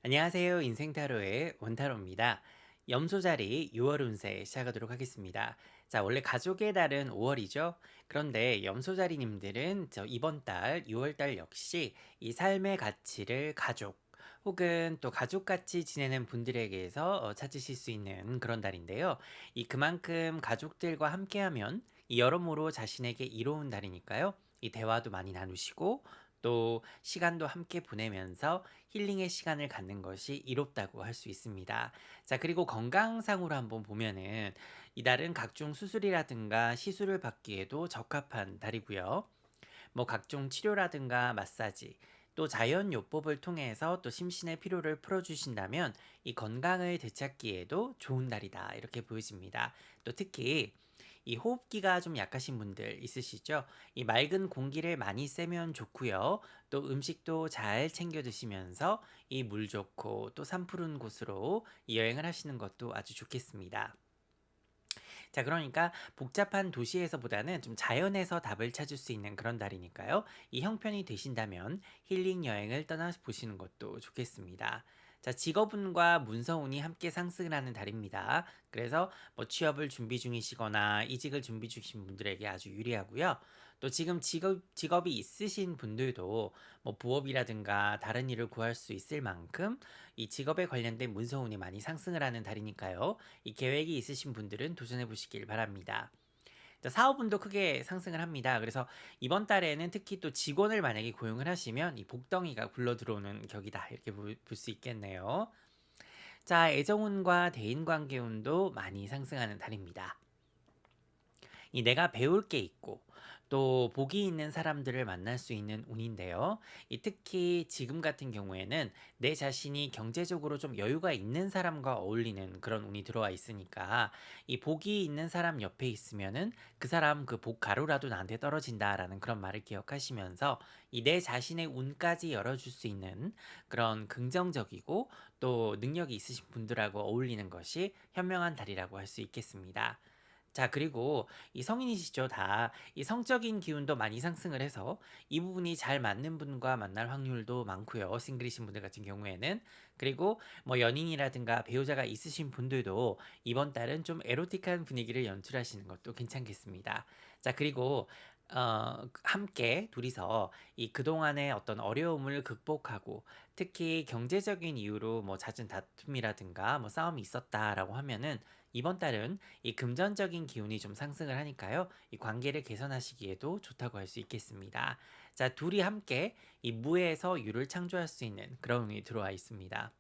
안녕하세요. 인생타로의 원타로입니다. 염소자리 6월 운세 시작하도록 하겠습니다. 자, 원래 가족의 달은 5월이죠. 그런데 염소자리님들은 이번 달 6월 달 역시 이 삶의 가치를 가족 혹은 또 가족같이 지내는 분들에게서 찾으실 수 있는 그런 달인데요. 이 그만큼 가족들과 함께하면 이 여러모로 자신에게 이로운 달이니까요. 이 대화도 많이 나누시고 또 시간도 함께 보내면서 힐링의 시간을 갖는 것이 이롭다고 할 수 있습니다. 자, 그리고 건강상으로 한번 보면은 이달은 각종 수술이라든가 시술을 받기에도 적합한 달이고요. 뭐 각종 치료라든가 마사지, 또 자연요법을 통해서 또 심신의 피로를 풀어주신다면 이 건강을 되찾기에도 좋은 날이다. 이렇게 보여집니다. 또 특히 이 호흡기가 좀 약하신 분들 있으시죠? 이 맑은 공기를 많이 쐬면 좋고요. 또 음식도 잘 챙겨 드시면서 이 물 좋고 또 산 푸른 곳으로 여행을 하시는 것도 아주 좋겠습니다. 자, 그러니까 복잡한 도시에서보다는 좀 자연에서 답을 찾을 수 있는 그런 달이니까요. 이 형편이 되신다면 힐링 여행을 떠나보시는 것도 좋겠습니다. 자, 직업운과 문서운이 함께 상승을 하는 달입니다. 그래서 뭐 취업을 준비 중이시거나 이직을 준비 중이신 분들에게 아주 유리하고요. 또 지금 직업이 있으신 분들도 뭐 부업이라든가 다른 일을 구할 수 있을 만큼 이 직업에 관련된 문서운이 많이 상승을 하는 달이니까요. 이 계획이 있으신 분들은 도전해 보시길 바랍니다. 자, 사업운도 크게 상승을 합니다. 그래서 이번 달에는 특히 또 직원을 만약에 고용을 하시면 이 복덩이가 굴러 들어오는 격이다. 이렇게 볼 수 있겠네요. 자, 애정운과 대인관계운도 많이 상승하는 달입니다. 이 내가 배울 게 있고 또 복이 있는 사람들을 만날 수 있는 운인데요. 이 특히 지금 같은 경우에는 내 자신이 경제적으로 좀 여유가 있는 사람과 어울리는 그런 운이 들어와 있으니까 이 복이 있는 사람 옆에 있으면은 그 사람 그 복 가루라도 나한테 떨어진다라는 그런 말을 기억하시면서 이 내 자신의 운까지 열어줄 수 있는 그런 긍정적이고 또 능력이 있으신 분들하고 어울리는 것이 현명한 달이라고 할 수 있겠습니다. 자, 그리고 이 성인이시죠, 다. 이 성적인 기운도 많이 상승을 해서 이 부분이 잘 맞는 분과 만날 확률도 많고요. 싱글이신 분들 같은 경우에는. 그리고 뭐 연인이라든가 배우자가 있으신 분들도 이번 달은 좀 에로틱한 분위기를 연출하시는 것도 괜찮겠습니다. 자, 그리고 함께 둘이서 이 그동안의 어떤 어려움을 극복하고 특히 경제적인 이유로 뭐 잦은 다툼이라든가 뭐 싸움이 있었다라고 하면은 이번 달은 이 금전적인 기운이 좀 상승을 하니까요. 이 관계를 개선하시기에도 좋다고 할 수 있겠습니다. 자, 둘이 함께 이 무에서 유를 창조할 수 있는 그런 운이 들어와 있습니다.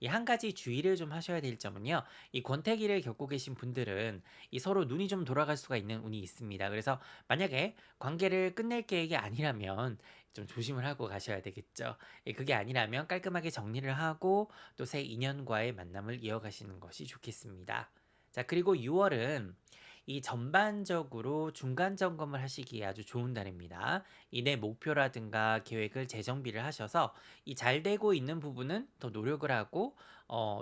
이 한 가지 주의를 좀 하셔야 될 점은요. 이 권태기를 겪고 계신 분들은 이 서로 눈이 좀 돌아갈 수가 있는 운이 있습니다. 그래서 만약에 관계를 끝낼 계획이 아니라면 좀 조심을 하고 가셔야 되겠죠. 예, 그게 아니라면 깔끔하게 정리를 하고 또 새 인연과의 만남을 이어가시는 것이 좋겠습니다. 자, 그리고 6월은 이 전반적으로 중간 점검을 하시기에 아주 좋은 달입니다. 이 내 목표라든가 계획을 재정비를 하셔서 이 잘 되고 있는 부분은 더 노력을 하고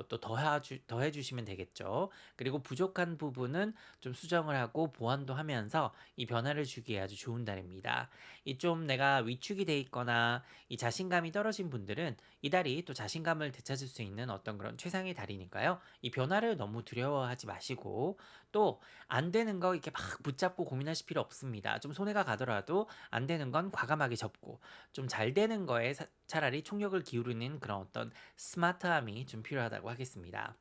또 더해 주시면 되겠죠. 그리고 부족한 부분은 좀 수정을 하고 보완도 하면서 이 변화를 주기에 아주 좋은 달입니다. 이 좀 내가 위축이 돼 있거나 이 자신감이 떨어진 분들은 이 달이 또 자신감을 되찾을 수 있는 어떤 그런 최상의 달이니까요. 이 변화를 너무 두려워하지 마시고 또 안 되는 거 이렇게 막 붙잡고 고민하실 필요 없습니다. 좀 손해가 가더라도 안 되는 건 과감하게 접고 좀 잘 되는 거에 차라리 총력을 기울이는 그런 어떤 스마트함이 좀 필요하다고 하겠습니다.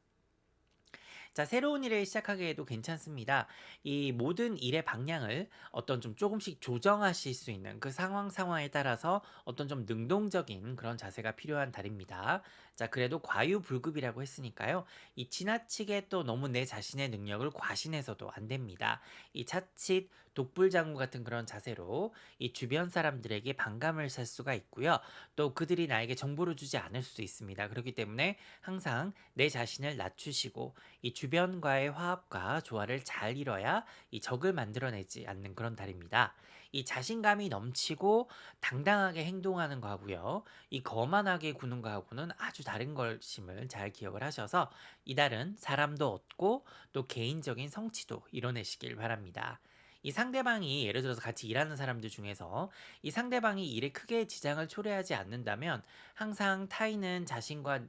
자, 새로운 일을 시작하기에도 괜찮습니다. 이 모든 일의 방향을 어떤 좀 조금씩 조정하실 수 있는 그 상황에 따라서 어떤 좀 능동적인 그런 자세가 필요한 달입니다. 자, 그래도 과유불급이라고 했으니까요. 이 지나치게 또 너무 내 자신의 능력을 과신해서도 안 됩니다. 이 자칫 독불장구 같은 그런 자세로 이 주변 사람들에게 반감을 살 수가 있고요. 또 그들이 나에게 정보를 주지 않을 수도 있습니다. 그렇기 때문에 항상 내 자신을 낮추시고 이 주변과의 화합과 조화를 잘 이뤄야 이 적을 만들어내지 않는 그런 달입니다. 이 자신감이 넘치고 당당하게 행동하는 거하고요. 이 거만하게 구는 거하고는 아주 다른 것임을 잘 기억을 하셔서 이달은 사람도 얻고 또 개인적인 성취도 이뤄내시길 바랍니다. 이 상대방이 예를 들어서 같이 일하는 사람들 중에서 이 상대방이 일에 크게 지장을 초래하지 않는다면 항상 타인은 자신과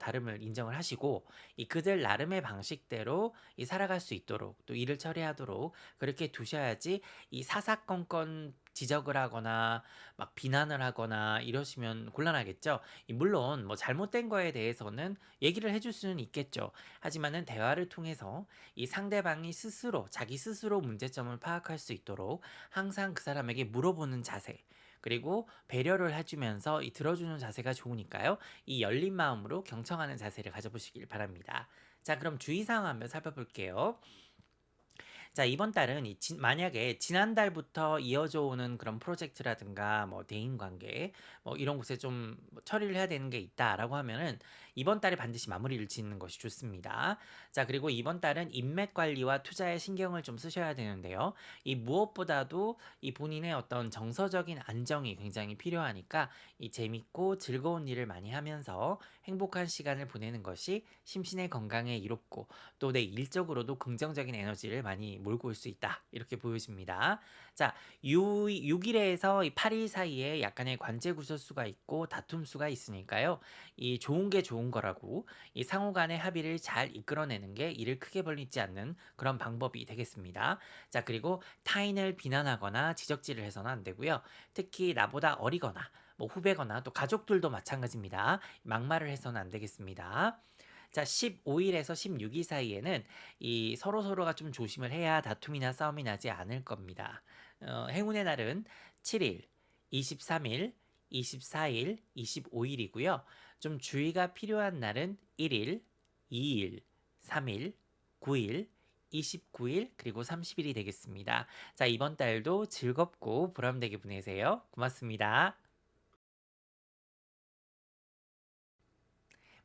다름을 인정을 하시고 이 그들 나름의 방식대로 이 살아갈 수 있도록 또 일을 처리하도록 그렇게 두셔야지 이 사사건건 지적을 하거나 막 비난을 하거나 이러시면 곤란하겠죠. 물론 뭐 잘못된 거에 대해서는 얘기를 해줄 수는 있겠죠. 하지만은 대화를 통해서 이 상대방이 스스로 자기 스스로 문제점을 파악할 수 있도록 항상 그 사람에게 물어보는 자세 그리고 배려를 해주면서 이 들어주는 자세가 좋으니까요. 이 열린 마음으로 경청하는 자세를 가져보시길 바랍니다. 자, 그럼 주의사항 한번 살펴볼게요. 자, 이번 달은 만약에 지난달부터 이어져 오는 그런 프로젝트라든가 뭐 대인 관계 뭐 이런 곳에 좀뭐 처리를 해야 되는 게 있다라고 하면은 이번 달에 반드시 마무리를 짓는 것이 좋습니다. 자, 그리고 이번 달은 인맥 관리와 투자에 신경을 좀 쓰셔야 되는데요. 이 무엇보다도 이 본인의 어떤 정서적인 안정이 굉장히 필요하니까 이 재밌고 즐거운 일을 많이 하면서 행복한 시간을 보내는 것이 심신의 건강에 이롭고 또 내 일적으로도 긍정적인 에너지를 많이 몰고 올 수 있다. 이렇게 보여집니다. 자, 6일에서 8일 사이에 약간의 관제 구설수가 있고 다툼 수가 있으니까요. 이 좋은 게 좋은 거라고 이 상호 간의 합의를 잘 이끌어내는 게 일을 크게 벌리지 않는 그런 방법이 되겠습니다. 자, 그리고 타인을 비난하거나 지적질을 해서는 안 되고요. 특히 나보다 어리거나 뭐 후배거나 또 가족들도 마찬가지입니다. 막말을 해서는 안 되겠습니다. 자, 15일에서 16일 사이에는 이 서로서로가 좀 조심을 해야 다툼이나 싸움이 나지 않을 겁니다. 행운의 날은 7일, 23일, 24일, 25일이고요. 좀 주의가 필요한 날은 1일, 2일, 3일, 9일, 29일, 그리고 30일이 되겠습니다. 자, 이번 달도 즐겁고 보람되게 보내세요. 고맙습니다.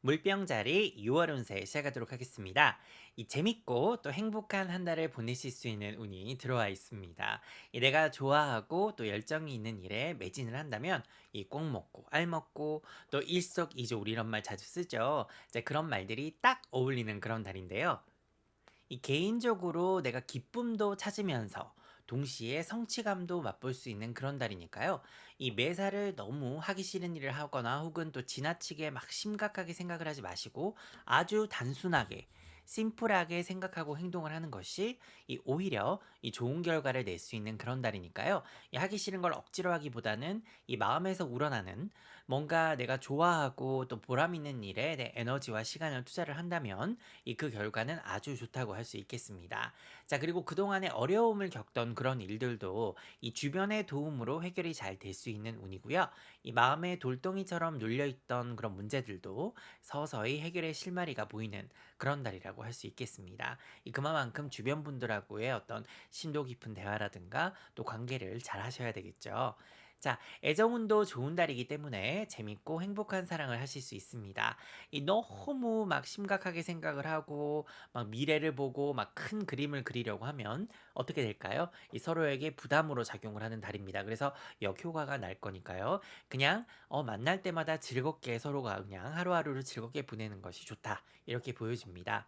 물병자리 6월 운세 시작하도록 하겠습니다. 이 재밌고 또 행복한 한 달을 보내실 수 있는 운이 들어와 있습니다. 이 내가 좋아하고 또 열정이 있는 일에 매진을 한다면 이 꼭 먹고 알 먹고 또 일석이조 우리 이런 말 자주 쓰죠. 이제 그런 말들이 딱 어울리는 그런 달인데요. 이 개인적으로 내가 기쁨도 찾으면서 동시에 성취감도 맛볼 수 있는 그런 달이니까요. 이 매사를 너무 하기 싫은 일을 하거나 혹은 또 지나치게 막 심각하게 생각을 하지 마시고 아주 단순하게 심플하게 생각하고 행동을 하는 것이 이 오히려 이 좋은 결과를 낼 수 있는 그런 달이니까요. 이 하기 싫은 걸 억지로 하기보다는 이 마음에서 우러나는 뭔가 내가 좋아하고 또 보람 있는 일에 내 에너지와 시간을 투자를 한다면 이 그 결과는 아주 좋다고 할 수 있겠습니다. 자, 그리고 그동안에 어려움을 겪던 그런 일들도 이 주변의 도움으로 해결이 잘 될 수 있는 운이고요. 이 마음에 돌덩이처럼 눌려있던 그런 문제들도 서서히 해결의 실마리가 보이는 그런 달이라고 할 수 있겠습니다. 이 그만큼 주변 분들하고의 어떤 심도 깊은 대화라든가 또 관계를 잘 하셔야 되겠죠. 자, 애정운도 좋은 달이기 때문에 재밌고 행복한 사랑을 하실 수 있습니다. 이 너무 막 심각하게 생각을 하고 막 미래를 보고 막 큰 그림을 그리려고 하면 어떻게 될까요? 이 서로에게 부담으로 작용을 하는 달입니다. 그래서 역효과가 날 거니까요. 그냥 만날 때마다 즐겁게 서로가 그냥 하루하루를 즐겁게 보내는 것이 좋다. 이렇게 보여집니다.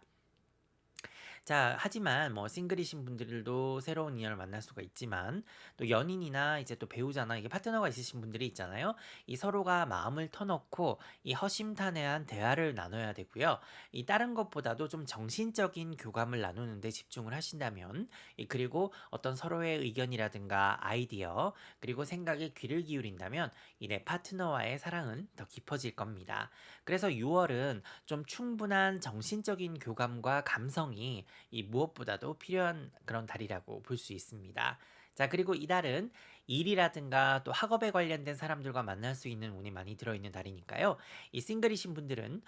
자, 하지만 뭐 싱글이신 분들도 새로운 인연을 만날 수가 있지만 또 연인이나 이제 또 배우자나 이게 파트너가 있으신 분들이 있잖아요. 이 서로가 마음을 터놓고 이 허심탄회한 대화를 나눠야 되고요. 이 다른 것보다도 좀 정신적인 교감을 나누는 데 집중을 하신다면 그리고 어떤 서로의 의견이라든가 아이디어 그리고 생각에 귀를 기울인다면 이 내 파트너와의 사랑은 더 깊어질 겁니다. 그래서 6월은 좀 충분한 정신적인 교감과 감성이 이 무엇보다도 필요한 그런 달이라고 볼 수 있습니다. 자, 그리고 이달은 일이라든가 또 학업에 관련된 사람들과 만날 수 있는 운이 많이 들어있는 달이니까요. 이 싱글이신 분들은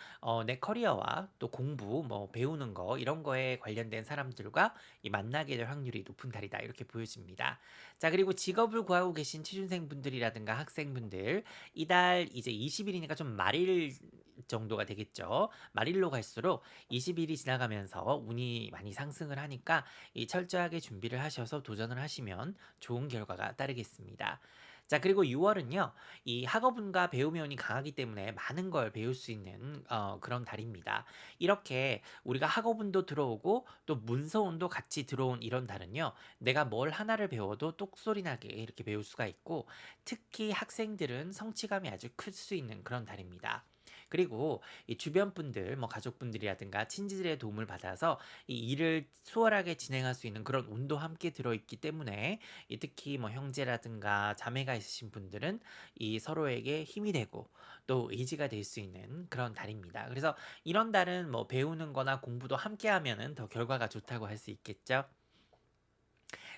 내 커리어와 또 공부, 뭐 배우는 거 이런 거에 관련된 사람들과 이 만나게 될 확률이 높은 달이다 이렇게 보여집니다. 자, 그리고 직업을 구하고 계신 취준생 분들이라든가 학생분들 이달 이제 20일이니까 좀 말일 정도가 되겠죠. 말일로 갈수록 20일이 지나가면서 운이 많이 상승을 하니까 이 철저하게 준비를 하셔서 도전을 하시면 좋은 결과가 따르겠습니다. 자, 그리고 6월은요, 이 학업운과 배움의 운이 강하기 때문에 많은 걸 배울 수 있는 그런 달입니다. 이렇게 우리가 학업운도 들어오고 또 문서운도 같이 들어온 이런 달은요, 내가 뭘 하나를 배워도 똑소리나게 이렇게 배울 수가 있고, 특히 학생들은 성취감이 아주 클 수 있는 그런 달입니다. 그리고 이 주변 분들, 뭐 가족분들이라든가 친지들의 도움을 받아서 이 일을 수월하게 진행할 수 있는 그런 운도 함께 들어있기 때문에 이 특히 뭐 형제라든가 자매가 있으신 분들은 이 서로에게 힘이 되고 또 의지가 될 수 있는 그런 달입니다. 그래서 이런 달은 뭐 배우는 거나 공부도 함께 하면은 더 결과가 좋다고 할 수 있겠죠.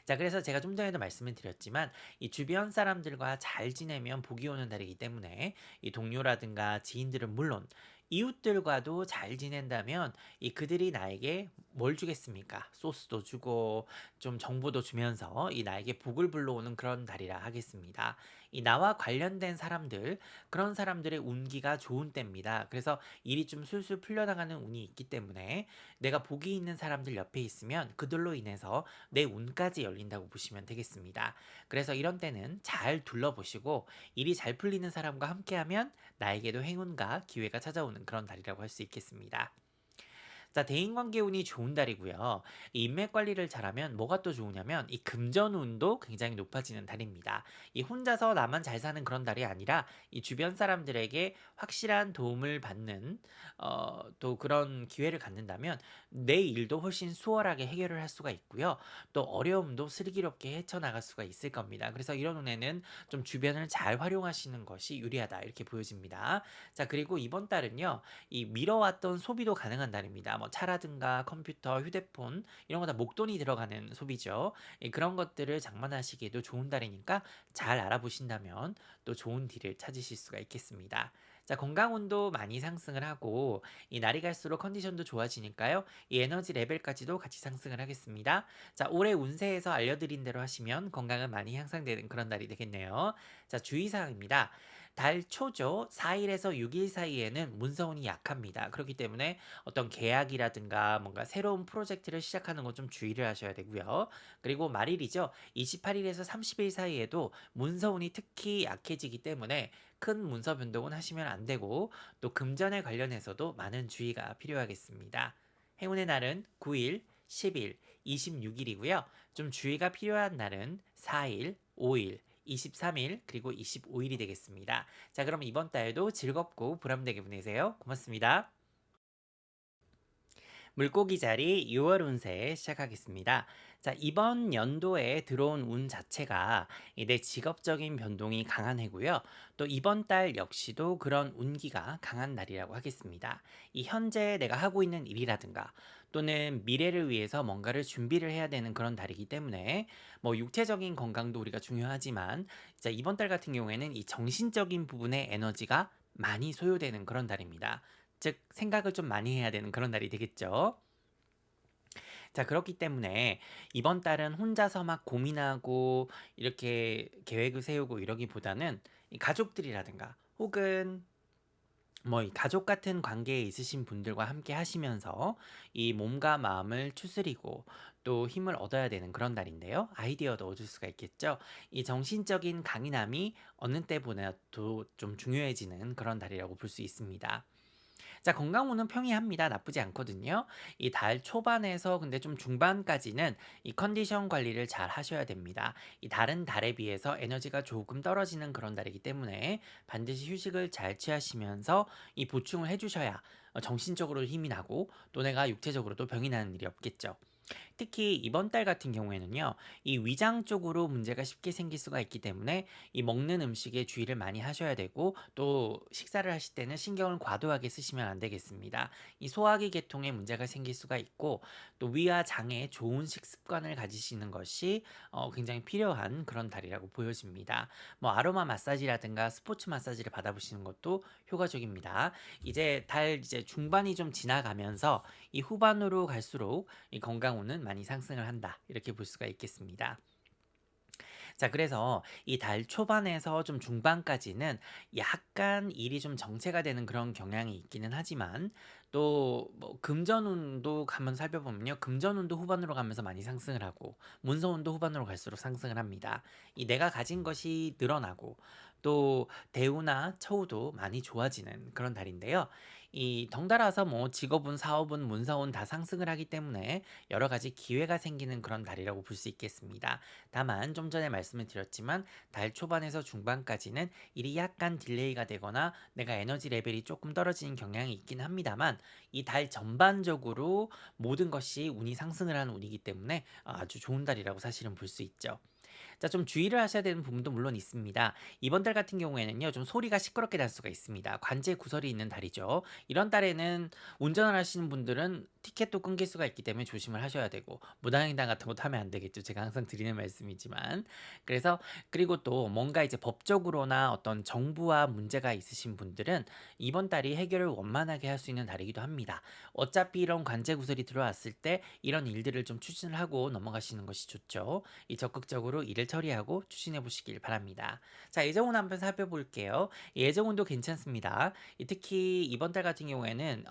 자, 그래서 제가 좀 전에도 말씀을 드렸지만 이 주변 사람들과 잘 지내면 복이 오는 달이기 때문에 이 동료라든가 지인들은 물론 이웃들과도 잘 지낸다면 이 그들이 나에게 뭘 주겠습니까? 소스도 주고 좀 정보도 주면서 이 나에게 복을 불러오는 그런 달이라 하겠습니다. 이 나와 관련된 사람들, 그런 사람들의 운기가 좋은 때입니다. 그래서 일이 좀 술술 풀려나가는 운이 있기 때문에 내가 복이 있는 사람들 옆에 있으면 그들로 인해서 내 운까지 열린다고 보시면 되겠습니다. 그래서 이런 때는 잘 둘러보시고 일이 잘 풀리는 사람과 함께하면 나에게도 행운과 기회가 찾아오는 그런 달이라고 할 수 있겠습니다. 자, 대인관계 운이 좋은 달이고요. 이 인맥 관리를 잘하면 뭐가 또 좋으냐면 이 금전운도 굉장히 높아지는 달입니다. 이 혼자서 나만 잘 사는 그런 달이 아니라 이 주변 사람들에게 확실한 도움을 받는 또 그런 기회를 갖는다면 내 일도 훨씬 수월하게 해결을 할 수가 있고요. 또 어려움도 슬기롭게 헤쳐나갈 수가 있을 겁니다. 그래서 이런 운에는 좀 주변을 잘 활용하시는 것이 유리하다 이렇게 보여집니다. 자, 그리고 이번 달은요. 이 미뤄왔던 소비도 가능한 달입니다. 뭐 차라든가 컴퓨터, 휴대폰 이런 거 다 목돈이 들어가는 소비죠. 예, 그런 것들을 장만하시기에도 좋은 달이니까 잘 알아보신다면 또 좋은 딜을 찾으실 수가 있겠습니다. 자, 건강운도 많이 상승을 하고 이 날이 갈수록 컨디션도 좋아지니까요. 이 에너지 레벨까지도 같이 상승을 하겠습니다. 자, 올해 운세에서 알려드린 대로 하시면 건강은 많이 향상되는 그런 날이 되겠네요. 자, 주의사항입니다. 달 초죠. 4일에서 6일 사이에는 문서운이 약합니다. 그렇기 때문에 어떤 계약이라든가 뭔가 새로운 프로젝트를 시작하는 건 좀 주의를 하셔야 되고요. 그리고 말일이죠. 28일에서 30일 사이에도 문서운이 특히 약해지기 때문에 큰 문서 변동은 하시면 안 되고 또 금전에 관련해서도 많은 주의가 필요하겠습니다. 행운의 날은 9일, 10일, 26일이고요. 좀 주의가 필요한 날은 4일, 5일, 23일 그리고 25일이 되겠습니다. 자, 그럼 이번 달도 즐겁고 보람되게 보내세요. 고맙습니다. 물고기 자리 6월 운세 시작하겠습니다. 자, 이번 연도에 들어온 운 자체가 내 직업적인 변동이 강한 해고요. 또 이번 달 역시도 그런 운기가 강한 날이라고 하겠습니다. 이 현재 내가 하고 있는 일이라든가 또는 미래를 위해서 뭔가를 준비를 해야 되는 그런 달이기 때문에 뭐 육체적인 건강도 우리가 중요하지만 자, 이번 달 같은 경우에는 이 정신적인 부분의 에너지가 많이 소요되는 그런 달입니다. 즉 생각을 좀 많이 해야 되는 그런 날이 되겠죠. 자, 그렇기 때문에 이번 달은 혼자서 막 고민하고 이렇게 계획을 세우고 이러기보다는 이 가족들이라든가 혹은 뭐 이 가족 같은 관계에 있으신 분들과 함께 하시면서 이 몸과 마음을 추스리고 또 힘을 얻어야 되는 그런 달인데요. 아이디어도 얻을 수가 있겠죠. 이 정신적인 강인함이 어느 때보다도 좀 중요해지는 그런 달이라고 볼 수 있습니다. 자, 건강운은 평이합니다. 나쁘지 않거든요. 이 달 초반에서 근데 좀 중반까지는 이 컨디션 관리를 잘 하셔야 됩니다. 이 다른 달에 비해서 에너지가 조금 떨어지는 그런 달이기 때문에 반드시 휴식을 잘 취하시면서 이 보충을 해주셔야 정신적으로 힘이 나고 또 내가 육체적으로도 병이 나는 일이 없겠죠. 특히 이번 달 같은 경우에는요, 이 위장 쪽으로 문제가 쉽게 생길 수가 있기 때문에 이 먹는 음식에 주의를 많이 하셔야 되고 또 식사를 하실 때는 신경을 과도하게 쓰시면 안 되겠습니다. 이 소화기 계통에 문제가 생길 수가 있고 또 위와 장에 좋은 식습관을 가지시는 것이 굉장히 필요한 그런 달이라고 보여집니다. 뭐 아로마 마사지라든가 스포츠 마사지를 받아보시는 것도 효과적입니다. 이제 중반이 좀 지나가면서 이 후반으로 갈수록 이 건강운은 많이 상승을 한다. 이렇게 볼 수가 있겠습니다. 자, 그래서 이 달 초반에서 좀 중반까지는 약간 일이 좀 정체가 되는 그런 경향이 있기는 하지만 또 뭐 금전운도 한번 살펴보면요. 금전운도 후반으로 가면서 많이 상승을 하고 문서운도 후반으로 갈수록 상승을 합니다. 이 내가 가진 것이 늘어나고 또 대우나 처우도 많이 좋아지는 그런 달인데요. 이 덩달아서 뭐 직업운, 사업운, 문서운 다 상승을 하기 때문에 여러 가지 기회가 생기는 그런 달이라고 볼 수 있겠습니다. 다만 좀 전에 말씀을 드렸지만 달 초반에서 중반까지는 일이 약간 딜레이가 되거나 내가 에너지 레벨이 조금 떨어지는 경향이 있긴 합니다만 이 달 전반적으로 모든 것이 운이 상승을 하는 운이기 때문에 아주 좋은 달이라고 사실은 볼 수 있죠. 자, 좀 주의를 하셔야 되는 부분도 물론 있습니다. 이번 달 같은 경우에는요, 좀 소리가 시끄럽게 날 수가 있습니다. 관제 구설이 있는 달이죠. 이런 달에는 운전을 하시는 분들은 티켓도 끊길 수가 있기 때문에 조심을 하셔야 되고, 무단횡단 같은 것도 하면 안 되겠죠. 제가 항상 드리는 말씀이지만. 그래서, 그리고 또 뭔가 이제 법적으로나 어떤 정부와 문제가 있으신 분들은 이번 달이 해결을 원만하게 할 수 있는 달이기도 합니다. 어차피 이런 관제 구설이 들어왔을 때 이런 일들을 좀 추진을 하고 넘어가시는 것이 좋죠. 이 적극적으로 일을 처리하고 추진해 보시길 바랍니다. 자, 예정운 한번 살펴볼게요. 예정운도 괜찮습니다. 특히 이번 달 같은 경우에는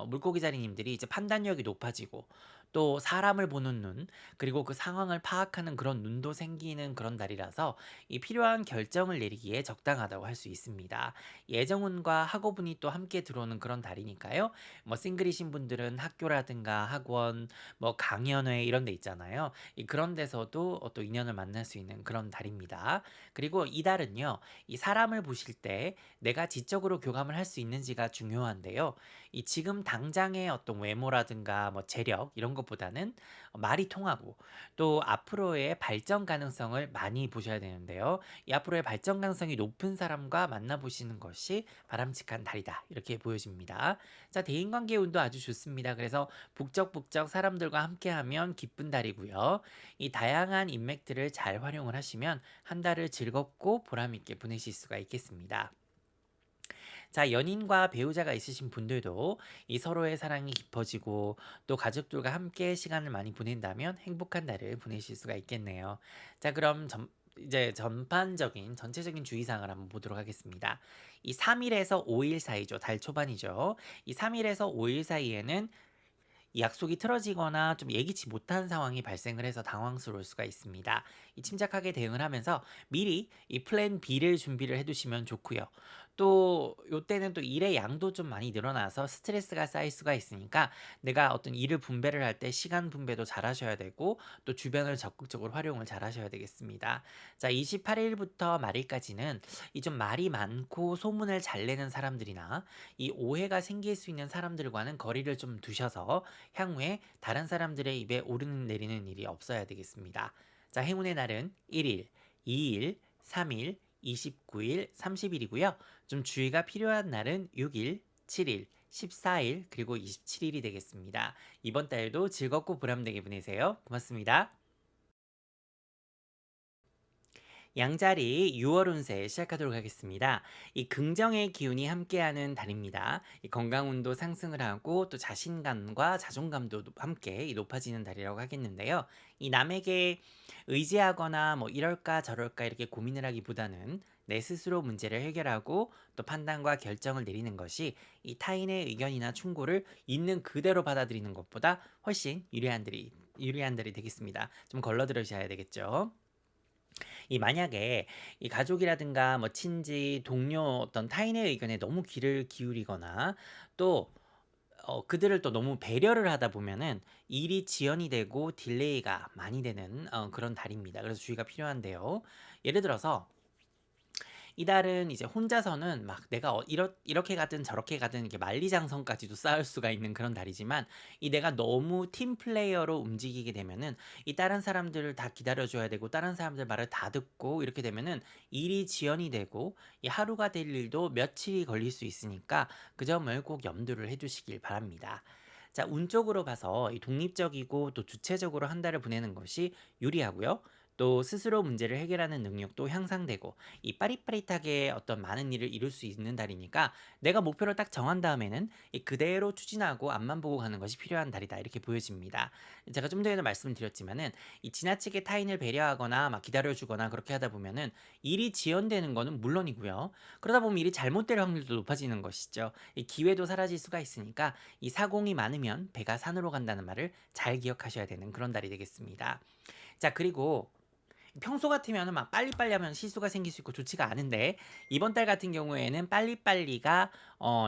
물고기 자리님들이 이제 판단력이 높아지고 또 사람을 보는 눈, 그리고 그 상황을 파악하는 그런 눈도 생기는 그런 달이라서 이 필요한 결정을 내리기에 적당하다고 할 수 있습니다. 예정운과 학업운이 또 함께 들어오는 그런 달이니까요. 뭐 싱글이신 분들은 학교라든가 학원, 뭐 강연회 이런 데 있잖아요. 그런 데서도 또 인연을 만날 수 있는 그런 달입니다. 그리고 이 달은요, 이 사람을 보실 때 내가 지적으로 교감을 할 수 있는지가 중요한데요. 이 지금 당장의 어떤 외모라든가 뭐 재력 이런 것보다는 말이 통하고 또 앞으로의 발전 가능성을 많이 보셔야 되는데요. 이 앞으로의 발전 가능성이 높은 사람과 만나보시는 것이 바람직한 달이다. 이렇게 보여집니다. 자, 대인관계 운도 아주 좋습니다. 그래서 북적북적 사람들과 함께하면 기쁜 달이고요. 이 다양한 인맥들을 잘 활용을 하시면 한 달을 즐겁고 보람있게 보내실 수가 있겠습니다. 자, 연인과 배우자가 있으신 분들도 이 서로의 사랑이 깊어지고 또 가족들과 함께 시간을 많이 보낸다면 행복한 날을 보내실 수가 있겠네요. 자, 그럼 이제 전반적인 전체적인 주의사항을 한번 보도록 하겠습니다. 이 3일에서 5일 사이죠. 달 초반이죠. 이 3일에서 5일 사이에는 이 약속이 틀어지거나 좀 예기치 못한 상황이 발생을 해서 당황스러울 수가 있습니다. 이 침착하게 대응을 하면서 미리 이 플랜 B를 준비를 해두시면 좋고요. 또 요때는 또 일의 양도 좀 많이 늘어나서 스트레스가 쌓일 수가 있으니까 내가 어떤 일을 분배를 할 때 시간 분배도 잘 하셔야 되고 또 주변을 적극적으로 활용을 잘 하셔야 되겠습니다. 자, 28일부터 말일까지는 이 좀 말이 많고 소문을 잘 내는 사람들이나 이 오해가 생길 수 있는 사람들과는 거리를 좀 두셔서 향후에 다른 사람들의 입에 오르는 내리는 일이 없어야 되겠습니다. 자, 행운의 날은 1일, 2일, 3일, 29일, 30일이고요. 좀 주의가 필요한 날은 6일, 7일, 14일, 그리고 27일이 되겠습니다. 이번 달도 즐겁고 보람되게 보내세요. 고맙습니다. 양자리 6월 운세 시작하도록 하겠습니다. 이 긍정의 기운이 함께하는 달입니다. 이 건강운도 상승을 하고 또 자신감과 자존감도 함께 높아지는 달이라고 하겠는데요. 이 남에게 의지하거나 뭐 이럴까 저럴까 이렇게 고민을 하기보다는 내 스스로 문제를 해결하고 또 판단과 결정을 내리는 것이 이 타인의 의견이나 충고를 있는 그대로 받아들이는 것보다 훨씬 유리한 달이 되겠습니다. 좀 걸러 들으셔야 되겠죠. 이 만약에 이 가족이라든가 뭐 친지, 동료 어떤 타인의 의견에 너무 귀를 기울이거나 또 그들을 또 너무 배려를 하다 보면은 일이 지연이 되고 딜레이가 많이 되는 그런 달입니다. 그래서 주의가 필요한데요. 예를 들어서 이달은 이제 혼자서는 막 내가 이렇게 가든 저렇게 가든 이렇게 만리장성까지도 쌓을 수가 있는 그런 달이지만 이 내가 너무 팀 플레이어로 움직이게 되면은 이 다른 사람들을 다 기다려줘야 되고 다른 사람들 말을 다 듣고 이렇게 되면은 일이 지연이 되고 이 하루가 될 일도 며칠이 걸릴 수 있으니까 그 점을 꼭 염두를 해주시길 바랍니다. 자, 운쪽으로 봐서 이 독립적이고 또 주체적으로 한 달을 보내는 것이 유리하고요. 또 스스로 문제를 해결하는 능력도 향상되고 이 빠릿빠릿하게 어떤 많은 일을 이룰 수 있는 달이니까 내가 목표를 딱 정한 다음에는 이 그대로 추진하고 앞만 보고 가는 것이 필요한 달이다 이렇게 보여집니다. 제가 좀 전에도 말씀드렸지만은 이 지나치게 타인을 배려하거나 막 기다려주거나 그렇게 하다 보면은 일이 지연되는 거는 물론이고요. 그러다 보면 일이 잘못될 확률도 높아지는 것이죠. 이 기회도 사라질 수가 있으니까 이 사공이 많으면 배가 산으로 간다는 말을 잘 기억하셔야 되는 그런 달이 되겠습니다. 자, 그리고 평소 같으면은 막 빨리빨리 하면 실수가 생길 수 있고 좋지가 않은데 이번 달 같은 경우에는 빨리빨리가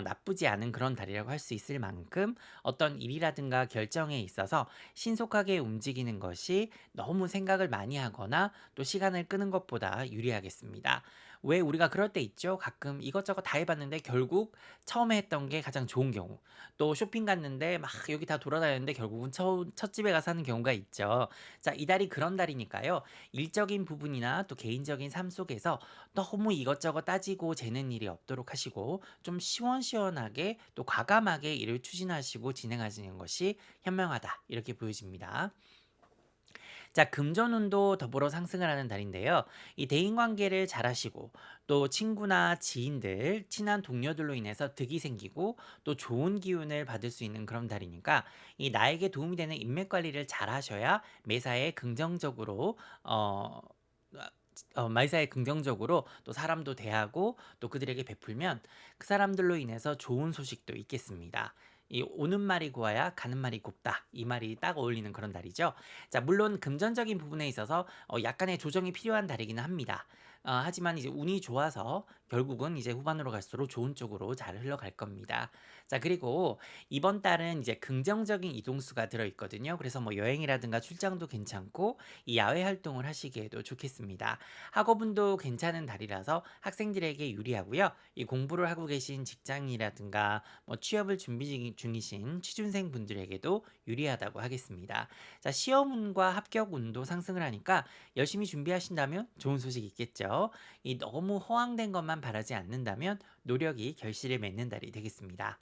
나쁘지 않은 그런 달이라고 할 수 있을 만큼 어떤 일이라든가 결정에 있어서 신속하게 움직이는 것이 너무 생각을 많이 하거나 또 시간을 끄는 것보다 유리하겠습니다. 왜 우리가 그럴 때 있죠? 가끔 이것저것 다 해봤는데 결국 처음에 했던 게 가장 좋은 경우. 또 쇼핑 갔는데 막 여기 다 돌아다녔는데 결국은 첫 집에 가서 하는 경우가 있죠. 자, 이 달이 그런 달이니까요. 일적인 부분이나 또 개인적인 삶 속에서 너무 이것저것 따지고 재는 일이 없도록 하시고 좀 시원시원하게 또 과감하게 일을 추진하시고 진행하시는 것이 현명하다. 이렇게 보여집니다. 자, 금전운도 더불어 상승을 하는 달인데요. 이 대인관계를 잘하시고 또 친구나 지인들, 친한 동료들로 인해서 득이 생기고 또 좋은 기운을 받을 수 있는 그런 달이니까 이 나에게 도움이 되는 인맥 관리를 잘 하셔야 매사에 긍정적으로 매사에 긍정적으로 또 사람도 대하고 또 그들에게 베풀면 그 사람들로 인해서 좋은 소식도 있겠습니다. 이 오는 말이 고와야 가는 말이 곱다. 이 말이 딱 어울리는 그런 달이죠. 자, 물론 금전적인 부분에 있어서 약간의 조정이 필요한 달이기는 합니다. 하지만 이제 운이 좋아서 결국은 이제 후반으로 갈수록 좋은 쪽으로 잘 흘러갈 겁니다. 자, 그리고 이번 달은 이제 긍정적인 이동수가 들어있거든요. 그래서 뭐 여행이라든가 출장도 괜찮고 이 야외 활동을 하시기에도 좋겠습니다. 학업운도 괜찮은 달이라서 학생들에게 유리하고요. 이 공부를 하고 계신 직장이라든가 뭐 취업을 준비 중이신 취준생 분들에게도 유리하다고 하겠습니다. 자, 시험운과 합격운도 상승을 하니까 열심히 준비하신다면 좋은 소식 있겠죠. 이 너무 허황된 것만 바라지 않는다면 노력이 결실을 맺는 달이 되겠습니다.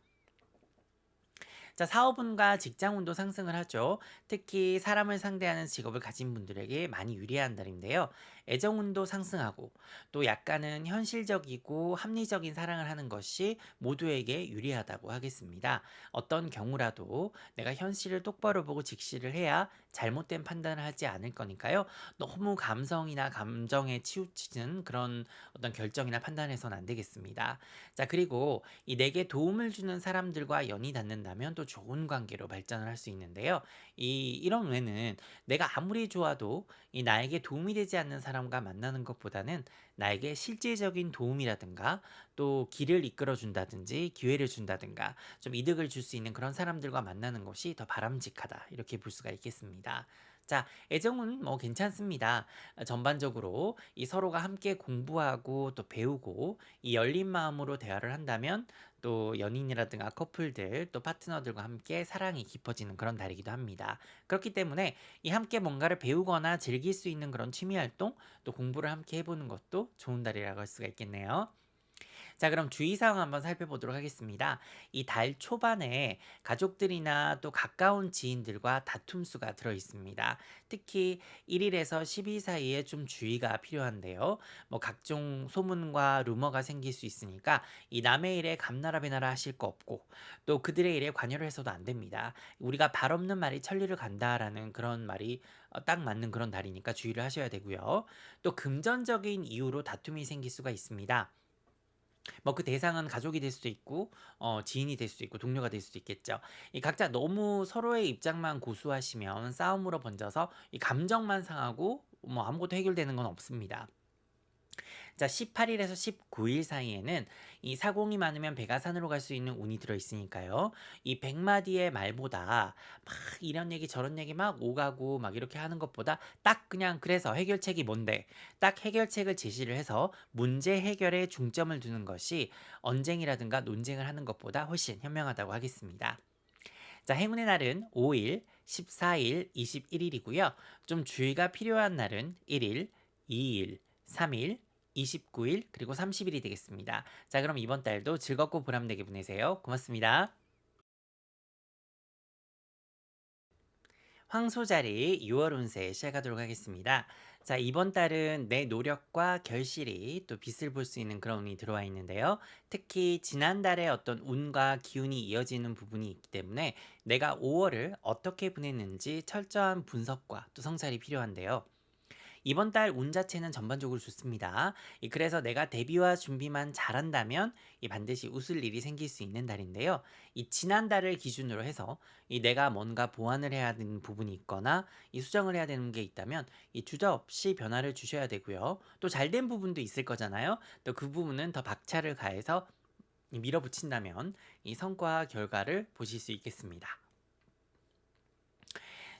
자, 사업운과 직장운도 상승을 하죠. 특히 사람을 상대하는 직업을 가진 분들에게 많이 유리한 달인데요. 애정운도 상승하고 또 약간은 현실적이고 합리적인 사랑을 하는 것이 모두에게 유리하다고 하겠습니다. 어떤 경우라도 내가 현실을 똑바로 보고 직시를 해야 잘못된 판단을 하지 않을 거니까요. 너무 감성이나 감정에 치우치는 그런 어떤 결정이나 판단해서는 안 되겠습니다. 자, 그리고 이 내게 도움을 주는 사람들과 연이 닿는다면 또 좋은 관계로 발전을 할 수 있는데요. 이런 외에는 내가 아무리 좋아도 이 나에게 도움이 되지 않는 사람과 만나는 것보다는 나에게 실질적인 도움이라든가 또 길을 이끌어 준다든지 기회를 준다든가 좀 이득을 줄 수 있는 그런 사람들과 만나는 것이 더 바람직하다. 이렇게 볼 수가 있겠습니다. 자, 애정은 뭐 괜찮습니다. 전반적으로 이 서로가 함께 공부하고 또 배우고 이 열린 마음으로 대화를 한다면 또 연인이라든가 커플들 또 파트너들과 함께 사랑이 깊어지는 그런 달이기도 합니다. 그렇기 때문에 이 함께 뭔가를 배우거나 즐길 수 있는 그런 취미 활동 또 공부를 함께 해보는 것도 좋은 달이라고 할 수가 있겠네요. 자, 그럼 주의사항 한번 살펴보도록 하겠습니다. 이 달 초반에 가족들이나 또 가까운 지인들과 다툼 수가 들어 있습니다. 특히 1일에서 10일 사이에 좀 주의가 필요한데요. 뭐 각종 소문과 루머가 생길 수 있으니까 이 남의 일에 감나라 배나라 하실 거 없고 또 그들의 일에 관여를 해서도 안 됩니다. 우리가 발 없는 말이 천리를 간다라는 그런 말이 딱 맞는 그런 달이니까 주의를 하셔야 되고요. 또 금전적인 이유로 다툼이 생길 수가 있습니다. 뭐 그 대상은 가족이 될 수도 있고 지인이 될 수도 있고 동료가 될 수도 있겠죠. 이 각자 너무 서로의 입장만 고수하시면 싸움으로 번져서 이 감정만 상하고 뭐 아무것도 해결되는 건 없습니다. 자, 18일에서 19일 사이에는 이 사공이 많으면 배가 산으로 갈 수 있는 운이 들어 있으니까요. 이 100마디의 말보다 막 이런 얘기 저런 얘기 막 오가고 막 이렇게 하는 것보다 딱 그냥 그래서 해결책이 뭔데 딱 해결책을 제시를 해서 문제 해결에 중점을 두는 것이 언쟁이라든가 논쟁을 하는 것보다 훨씬 현명하다고 하겠습니다. 자, 행운의 날은 5일, 14일, 21일이고요. 좀 주의가 필요한 날은 1일, 2일, 3일, 29일, 그리고 30일이 되겠습니다. 자, 그럼 이번 달도 즐겁고 보람되게 보내세요. 고맙습니다. 황소자리 6월 운세 시작하도록 하겠습니다. 자, 이번 달은 내 노력과 결실이 또 빛을 볼 수 있는 그런 운이 들어와 있는데요. 특히 지난달에 어떤 운과 기운이 이어지는 부분이 있기 때문에 내가 5월을 어떻게 보냈는지 철저한 분석과 또 성찰이 필요한데요. 이번 달 운 자체는 전반적으로 좋습니다. 그래서 내가 대비와 준비만 잘한다면 반드시 웃을 일이 생길 수 있는 달인데요. 이 지난달을 기준으로 해서 내가 뭔가 보완을 해야 되는 부분이 있거나 수정을 해야 되는 게 있다면 주저없이 변화를 주셔야 되고요. 또 잘된 부분도 있을 거잖아요. 또 그 부분은 더 박차를 가해서 밀어붙인다면 성과 결과를 보실 수 있겠습니다.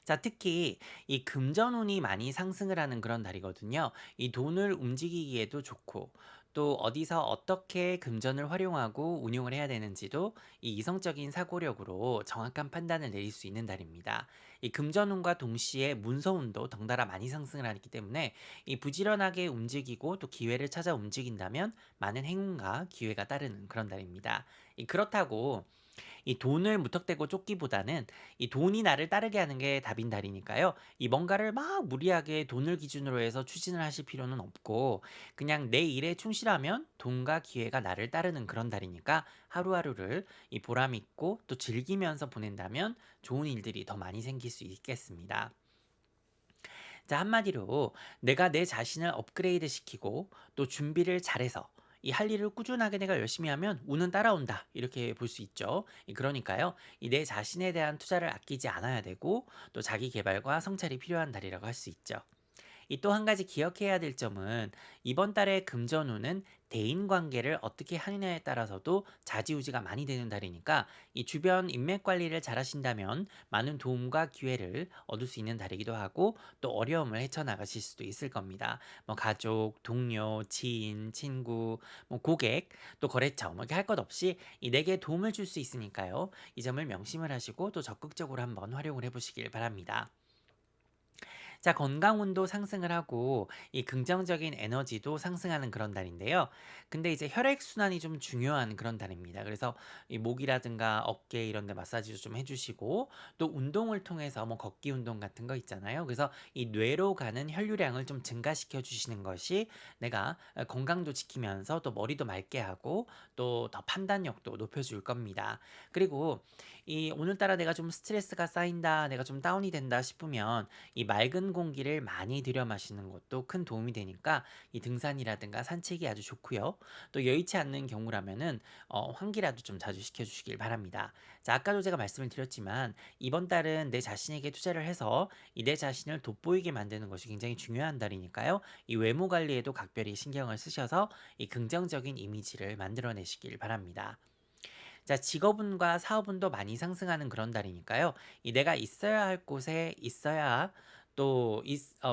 자, 특히 이 금전운이 많이 상승을 하는 그런 달이거든요. 이 돈을 움직이기에도 좋고 또 어디서 어떻게 금전을 활용하고 운용을 해야 되는지도 이 이성적인 사고력으로 정확한 판단을 내릴 수 있는 달입니다. 이 금전운과 동시에 문서운도 덩달아 많이 상승을 하기 때문에 이 부지런하게 움직이고 또 기회를 찾아 움직인다면 많은 행운과 기회가 따르는 그런 달입니다. 그렇다고 이 돈을 무턱대고 쫓기보다는 이 돈이 나를 따르게 하는 게 답인 달이니까요. 이 뭔가를 막 무리하게 돈을 기준으로 해서 추진을 하실 필요는 없고 그냥 내 일에 충실하면 돈과 기회가 나를 따르는 그런 달이니까 하루하루를 이 보람 있고 또 즐기면서 보낸다면 좋은 일들이 더 많이 생길 수 있겠습니다. 자, 한마디로 내가 내 자신을 업그레이드 시키고 또 준비를 잘해서 이 할 일을 꾸준하게 내가 열심히 하면 운은 따라온다. 이렇게 볼 수 있죠. 그러니까요. 이 내 자신에 대한 투자를 아끼지 않아야 되고 또 자기 개발과 성찰이 필요한 달이라고 할 수 있죠. 이 또 한 가지 기억해야 될 점은 이번 달의 금전운은 대인 관계를 어떻게 하느냐에 따라서도 좌지우지가 많이 되는 달이니까 이 주변 인맥 관리를 잘 하신다면 많은 도움과 기회를 얻을 수 있는 달이기도 하고 또 어려움을 헤쳐나가실 수도 있을 겁니다. 뭐 가족, 동료, 지인, 친구, 뭐 고객, 또 거래처 뭐 이렇게 할 것 없이 이 내게 도움을 줄 수 있으니까요. 이 점을 명심을 하시고 또 적극적으로 한번 활용을 해보시길 바랍니다. 자, 건강운도 상승을 하고 이 긍정적인 에너지도 상승하는 그런 달인데요. 근데 이제 혈액순환이 좀 중요한 그런 달입니다. 그래서 이 목이라든가 어깨 이런 데 마사지도 좀 해주시고 또 운동을 통해서 뭐 걷기 운동 같은 거 있잖아요. 그래서 이 뇌로 가는 혈류량을 좀 증가시켜 주시는 것이 내가 건강도 지키면서 또 머리도 맑게 하고 또 더 판단력도 높여줄 겁니다. 그리고 이 오늘따라 내가 좀 스트레스가 쌓인다, 내가 좀 다운이 된다 싶으면 이 맑은 공기를 많이 들여 마시는 것도 큰 도움이 되니까 이 등산이라든가 산책이 아주 좋고요. 또 여의치 않는 경우라면은 환기라도 좀 자주 시켜주시길 바랍니다. 자, 아까도 제가 말씀을 드렸지만 이번 달은 내 자신에게 투자를 해서 이 내 자신을 돋보이게 만드는 것이 굉장히 중요한 달이니까요. 이 외모 관리에도 각별히 신경을 쓰셔서 이 긍정적인 이미지를 만들어내시길 바랍니다. 자, 직업운과 사업운도 많이 상승하는 그런 달이니까요. 이 내가 있어야 할 곳에 있어야 또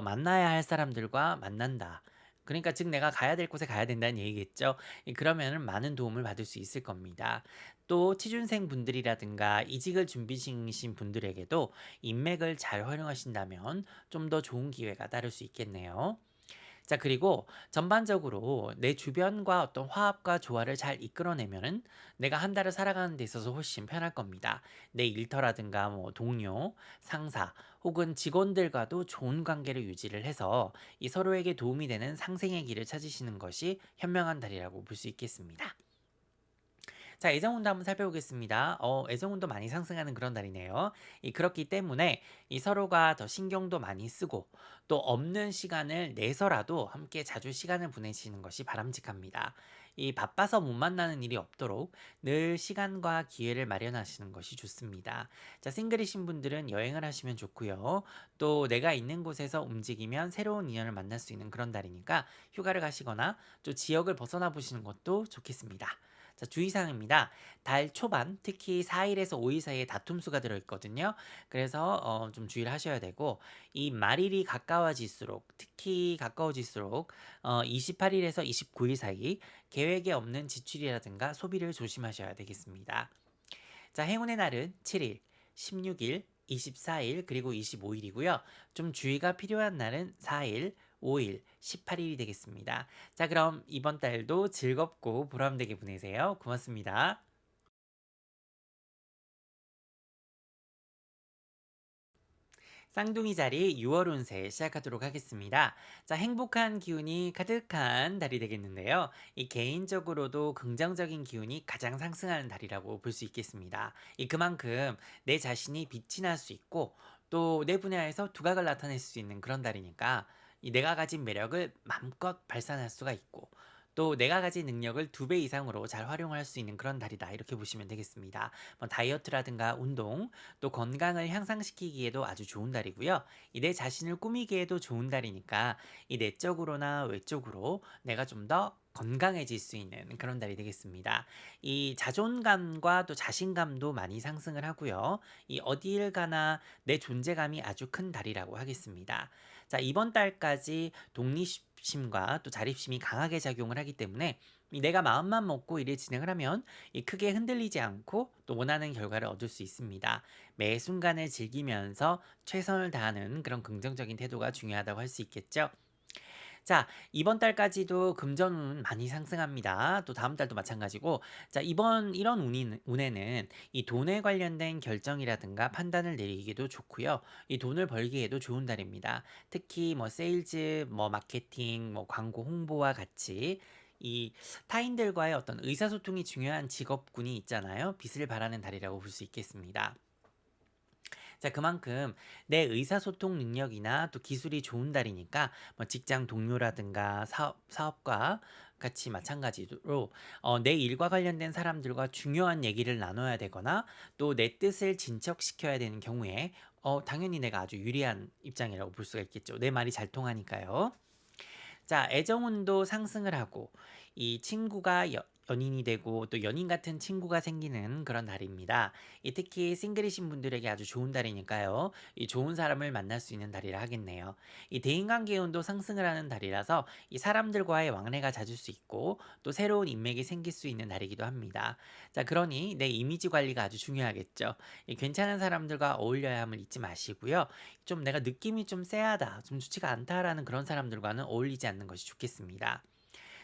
만나야 할 사람들과 만난다. 그러니까 즉 내가 가야 될 곳에 가야 된다는 얘기겠죠. 그러면은 많은 도움을 받을 수 있을 겁니다. 또 취준생 분들이라든가 이직을 준비 중이신 분들에게도 인맥을 잘 활용하신다면 좀 더 좋은 기회가 따를 수 있겠네요. 자, 그리고 전반적으로 내 주변과 어떤 화합과 조화를 잘 이끌어내면은 내가 한 달을 살아가는 데 있어서 훨씬 편할 겁니다. 내 일터라든가 뭐 동료, 상사 혹은 직원들과도 좋은 관계를 유지를 해서 이 서로에게 도움이 되는 상생의 길을 찾으시는 것이 현명한 달이라고 볼 수 있겠습니다. 자, 애정운도 한번 살펴보겠습니다. 애정운도 많이 상승하는 그런 달이네요. 그렇기 때문에 이 서로가 더 신경도 많이 쓰고 또 없는 시간을 내서라도 함께 자주 시간을 보내시는 것이 바람직합니다. 이 바빠서 못 만나는 일이 없도록 늘 시간과 기회를 마련하시는 것이 좋습니다. 자, 싱글이신 분들은 여행을 하시면 좋고요. 또 내가 있는 곳에서 움직이면 새로운 인연을 만날 수 있는 그런 달이니까 휴가를 가시거나 또 지역을 벗어나 보시는 것도 좋겠습니다. 자, 주의사항입니다. 달 초반, 특히 4일에서 5일 사이에 다툼수가 들어있거든요. 그래서 좀 주의를 하셔야 되고, 이 말일이 가까워질수록, 특히 가까워질수록 28일에서 29일 사이 계획에 없는 지출이라든가 소비를 조심하셔야 되겠습니다. 자, 행운의 날은 7일, 16일, 24일, 그리고 25일이고요. 좀 주의가 필요한 날은 4일, 5일, 18일이 되겠습니다. 자, 그럼 이번 달도 즐겁고 보람되게 보내세요. 고맙습니다. 쌍둥이 자리 6월 운세 시작하도록 하겠습니다. 자, 행복한 기운이 가득한 달이 되겠는데요. 이 개인적으로도 긍정적인 기운이 가장 상승하는 달이라고 볼 수 있겠습니다. 그만큼 내 자신이 빛이 날 수 있고 또 내 분야에서 두각을 나타낼 수 있는 그런 달이니까 이 내가 가진 매력을 마음껏 발산할 수가 있고 또 내가 가진 능력을 2배 이상으로 잘 활용할 수 있는 그런 달이다. 이렇게 보시면 되겠습니다. 뭐 다이어트라든가 운동, 또 건강을 향상시키기에도 아주 좋은 달이고요. 이 내 자신을 꾸미기에도 좋은 달이니까 이 내적으로나 외적으로 내가 좀 더 건강해질 수 있는 그런 달이 되겠습니다. 이 자존감과 또 자신감도 많이 상승을 하고요. 이 어디를 가나 내 존재감이 아주 큰 달이라고 하겠습니다. 자, 이번 달까지 독립심과 또 자립심이 강하게 작용을 하기 때문에 이 내가 마음만 먹고 일을 진행을 하면 이 크게 흔들리지 않고 또 원하는 결과를 얻을 수 있습니다. 매 순간을 즐기면서 최선을 다하는 그런 긍정적인 태도가 중요하다고 할 수 있겠죠. 자, 이번 달까지도 금전운 많이 상승합니다. 또 다음 달도 마찬가지고, 자, 이번 이런 운에는 이 돈에 관련된 결정이라든가 판단을 내리기도 좋고요. 이 돈을 벌기에도 좋은 달입니다. 특히 뭐 세일즈, 뭐 마케팅, 뭐 광고 홍보와 같이 이 타인들과의 어떤 의사소통이 중요한 직업군이 있잖아요. 빛을 발하는 달이라고 볼 수 있겠습니다. 자, 그만큼 내 의사소통 능력이나 또 기술이 좋은 달이니까 뭐 직장 동료라든가 사업과 같이 마찬가지로 내 일과 관련된 사람들과 중요한 얘기를 나눠야 되거나 또 내 뜻을 진척시켜야 되는 경우에 당연히 내가 아주 유리한 입장이라고 볼 수가 있겠죠. 내 말이 잘 통하니까요. 자, 애정운도 상승을 하고 이 친구가 연인이 되고 또 연인 같은 친구가 생기는 그런 달입니다. 이 특히 싱글이신 분들에게 아주 좋은 달이니까요. 이 좋은 사람을 만날 수 있는 달이라 하겠네요. 이 대인관계 운도 상승을 하는 달이라서 이 사람들과의 왕래가 잦을 수 있고 또 새로운 인맥이 생길 수 있는 달이기도 합니다. 자, 그러니 내 이미지 관리가 아주 중요하겠죠. 이 괜찮은 사람들과 어울려야 함을 잊지 마시고요. 좀 내가 느낌이 좀 쎄하다, 좀 좋지가 않다라는 그런 사람들과는 어울리지 않는 것이 좋겠습니다.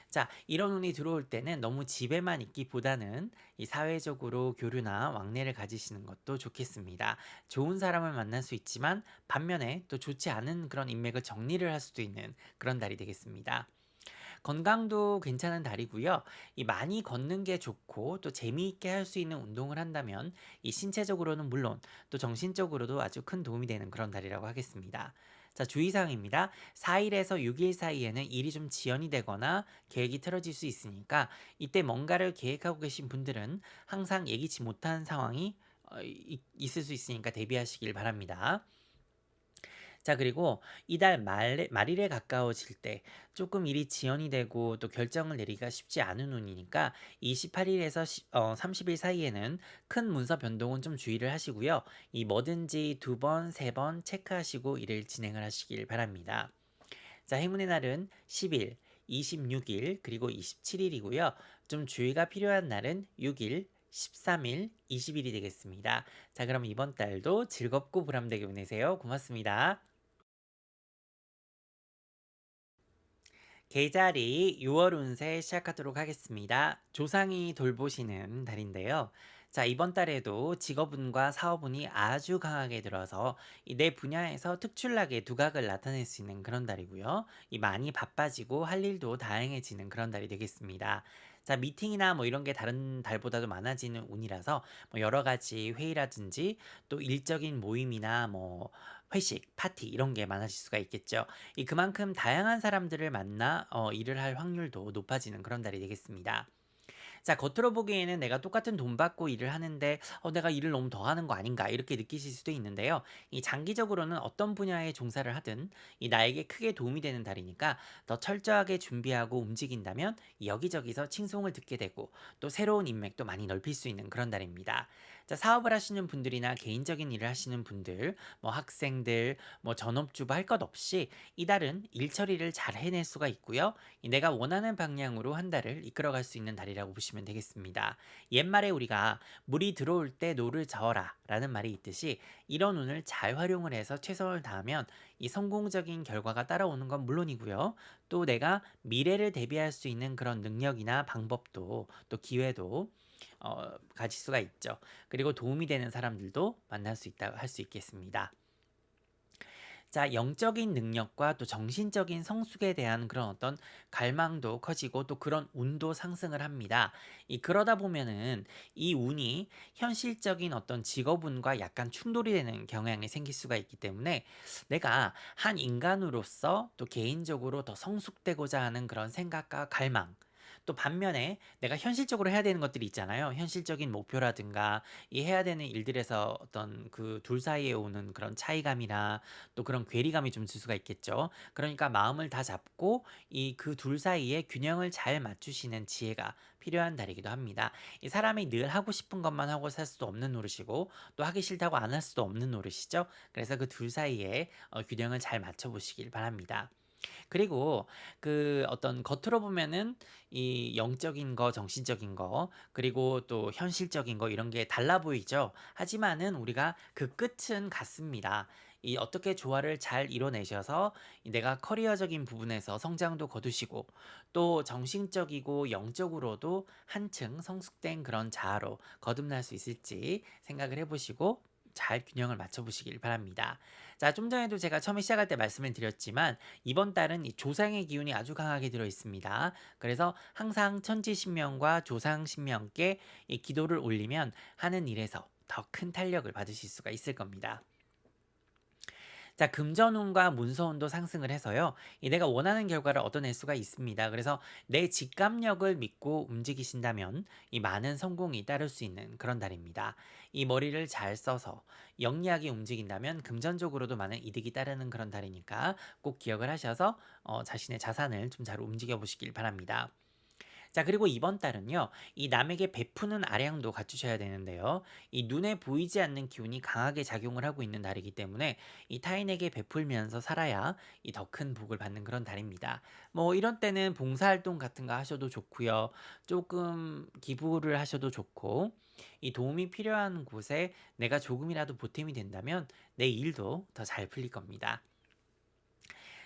자, 이런 운이 들어올 때는 너무 집에만 있기보다는 이 사회적으로 교류나 왕래를 가지시는 것도 좋겠습니다. 좋은 사람을 만날 수 있지만 반면에 또 좋지 않은 그런 인맥을 정리를 할 수도 있는 그런 달이 되겠습니다. 건강도 괜찮은 달이고요. 이 많이 걷는 게 좋고 또 재미있게 할 수 있는 운동을 한다면 이 신체적으로는 물론 또 정신적으로도 아주 큰 도움이 되는 그런 달이라고 하겠습니다. 자, 주의사항입니다. 4일에서 6일 사이에는 일이 좀 지연이 되거나 계획이 틀어질 수 있으니까 이때 뭔가를 계획하고 계신 분들은 항상 예기치 못한 상황이 있을 수 있으니까 대비하시길 바랍니다. 자, 그리고 이달 말일에 가까워질 때 조금 일이 지연이 되고 또 결정을 내리기가 쉽지 않은 운이니까 28일에서 30일 사이에는 큰 문서 변동은 좀 주의를 하시고요. 이 뭐든지 2번, 3번 체크하시고 일을 진행을 하시길 바랍니다. 자, 행운의 날은 10일, 26일, 그리고 27일이고요. 좀 주의가 필요한 날은 6일, 13일, 20일이 되겠습니다. 자, 그럼 이번 달도 즐겁고 보람되게 보내세요. 고맙습니다. 계절이 6월 운세 시작하도록 하겠습니다. 조상이 돌보시는 달인데요. 자, 이번 달에도 직업운과 사업운이 아주 강하게 들어서 이 내 분야에서 특출나게 두각을 나타낼 수 있는 그런 달이고요. 이 많이 바빠지고 할 일도 다양해지는 그런 달이 되겠습니다. 자, 미팅이나 뭐 이런 게 다른 달보다도 많아지는 운이라서 뭐 여러 가지 회의라든지 또 일적인 모임이나 뭐 회식, 파티 이런 게 많아질 수가 있겠죠. 이 그만큼 다양한 사람들을 만나 일을 할 확률도 높아지는 그런 달이 되겠습니다. 자, 겉으로 보기에는 내가 똑같은 돈 받고 일을 하는데 내가 일을 너무 더 하는 거 아닌가 이렇게 느끼실 수도 있는데요. 이 장기적으로는 어떤 분야에 종사를 하든 이 나에게 크게 도움이 되는 달이니까 더 철저하게 준비하고 움직인다면 이 여기저기서 칭송을 듣게 되고 또 새로운 인맥도 많이 넓힐 수 있는 그런 달입니다. 자, 사업을 하시는 분들이나 개인적인 일을 하시는 분들, 뭐 학생들, 뭐 전업주부 할 것 없이 이달은 일 처리를 잘 해낼 수가 있고요. 이 내가 원하는 방향으로 한 달을 이끌어갈 수 있는 달이라고 보시면 되겠습니다. 옛말에 우리가 물이 들어올 때 노를 저어라 라는 말이 있듯이 이런 운을 잘 활용을 해서 최선을 다하면 이 성공적인 결과가 따라오는 건 물론이고요. 또 내가 미래를 대비할 수 있는 그런 능력이나 방법도 또 기회도 가질 수가 있죠. 그리고 도움이 되는 사람들도 만날 수 있다 할 수 있겠습니다. 자, 영적인 능력과 또 정신적인 성숙에 대한 그런 어떤 갈망도 커지고 또 그런 운도 상승을 합니다. 그러다 보면은 이 운이 현실적인 어떤 직업운과 약간 충돌이 되는 경향이 생길 수가 있기 때문에 내가 한 인간으로서 또 개인적으로 더 성숙되고자 하는 그런 생각과 갈망, 또 반면에 내가 현실적으로 해야 되는 것들이 있잖아요. 현실적인 목표라든가 이 해야 되는 일들에서 어떤 그 둘 사이에 오는 그런 차이감이나 또 그런 괴리감이 좀 들 수가 있겠죠. 그러니까 마음을 다 잡고 이 그 둘 사이에 균형을 잘 맞추시는 지혜가 필요한 달이기도 합니다. 이 사람이 늘 하고 싶은 것만 하고 살 수도 없는 노릇이고 또 하기 싫다고 안 할 수도 없는 노릇이죠. 그래서 그 둘 사이에 균형을 잘 맞춰 보시길 바랍니다. 그리고 그 어떤 겉으로 보면은 이 영적인 거, 정신적인 거, 그리고 또 현실적인 거 이런 게 달라 보이죠. 하지만은 우리가 그 끝은 같습니다. 이 어떻게 조화를 잘 이뤄내셔서 이 내가 커리어적인 부분에서 성장도 거두시고 또 정신적이고 영적으로도 한층 성숙된 그런 자아로 거듭날 수 있을지 생각을 해보시고 잘 균형을 맞춰보시길 바랍니다. 자, 좀 전에도 제가 처음에 시작할 때 말씀을 드렸지만 이번 달은 이 조상의 기운이 아주 강하게 들어 있습니다. 그래서 항상 천지신명과 조상신명께 이 기도를 올리면 하는 일에서 더 큰 탄력을 받으실 수가 있을 겁니다. 자, 금전운과 문서운도 상승을 해서요. 내가 원하는 결과를 얻어낼 수가 있습니다. 그래서 내 직감력을 믿고 움직이신다면 이 많은 성공이 따를 수 있는 그런 달입니다. 이 머리를 잘 써서 영리하게 움직인다면 금전적으로도 많은 이득이 따르는 그런 달이니까 꼭 기억을 하셔서 자신의 자산을 좀 잘 움직여 보시길 바랍니다. 자, 그리고 이번 달은요, 이 남에게 베푸는 아량도 갖추셔야 되는데요. 이 눈에 보이지 않는 기운이 강하게 작용을 하고 있는 달이기 때문에 이 타인에게 베풀면서 살아야 이 더 큰 복을 받는 그런 달입니다. 뭐 이런 때는 봉사활동 같은 거 하셔도 좋고요. 조금 기부를 하셔도 좋고, 이 도움이 필요한 곳에 내가 조금이라도 보탬이 된다면 내 일도 더 잘 풀릴 겁니다.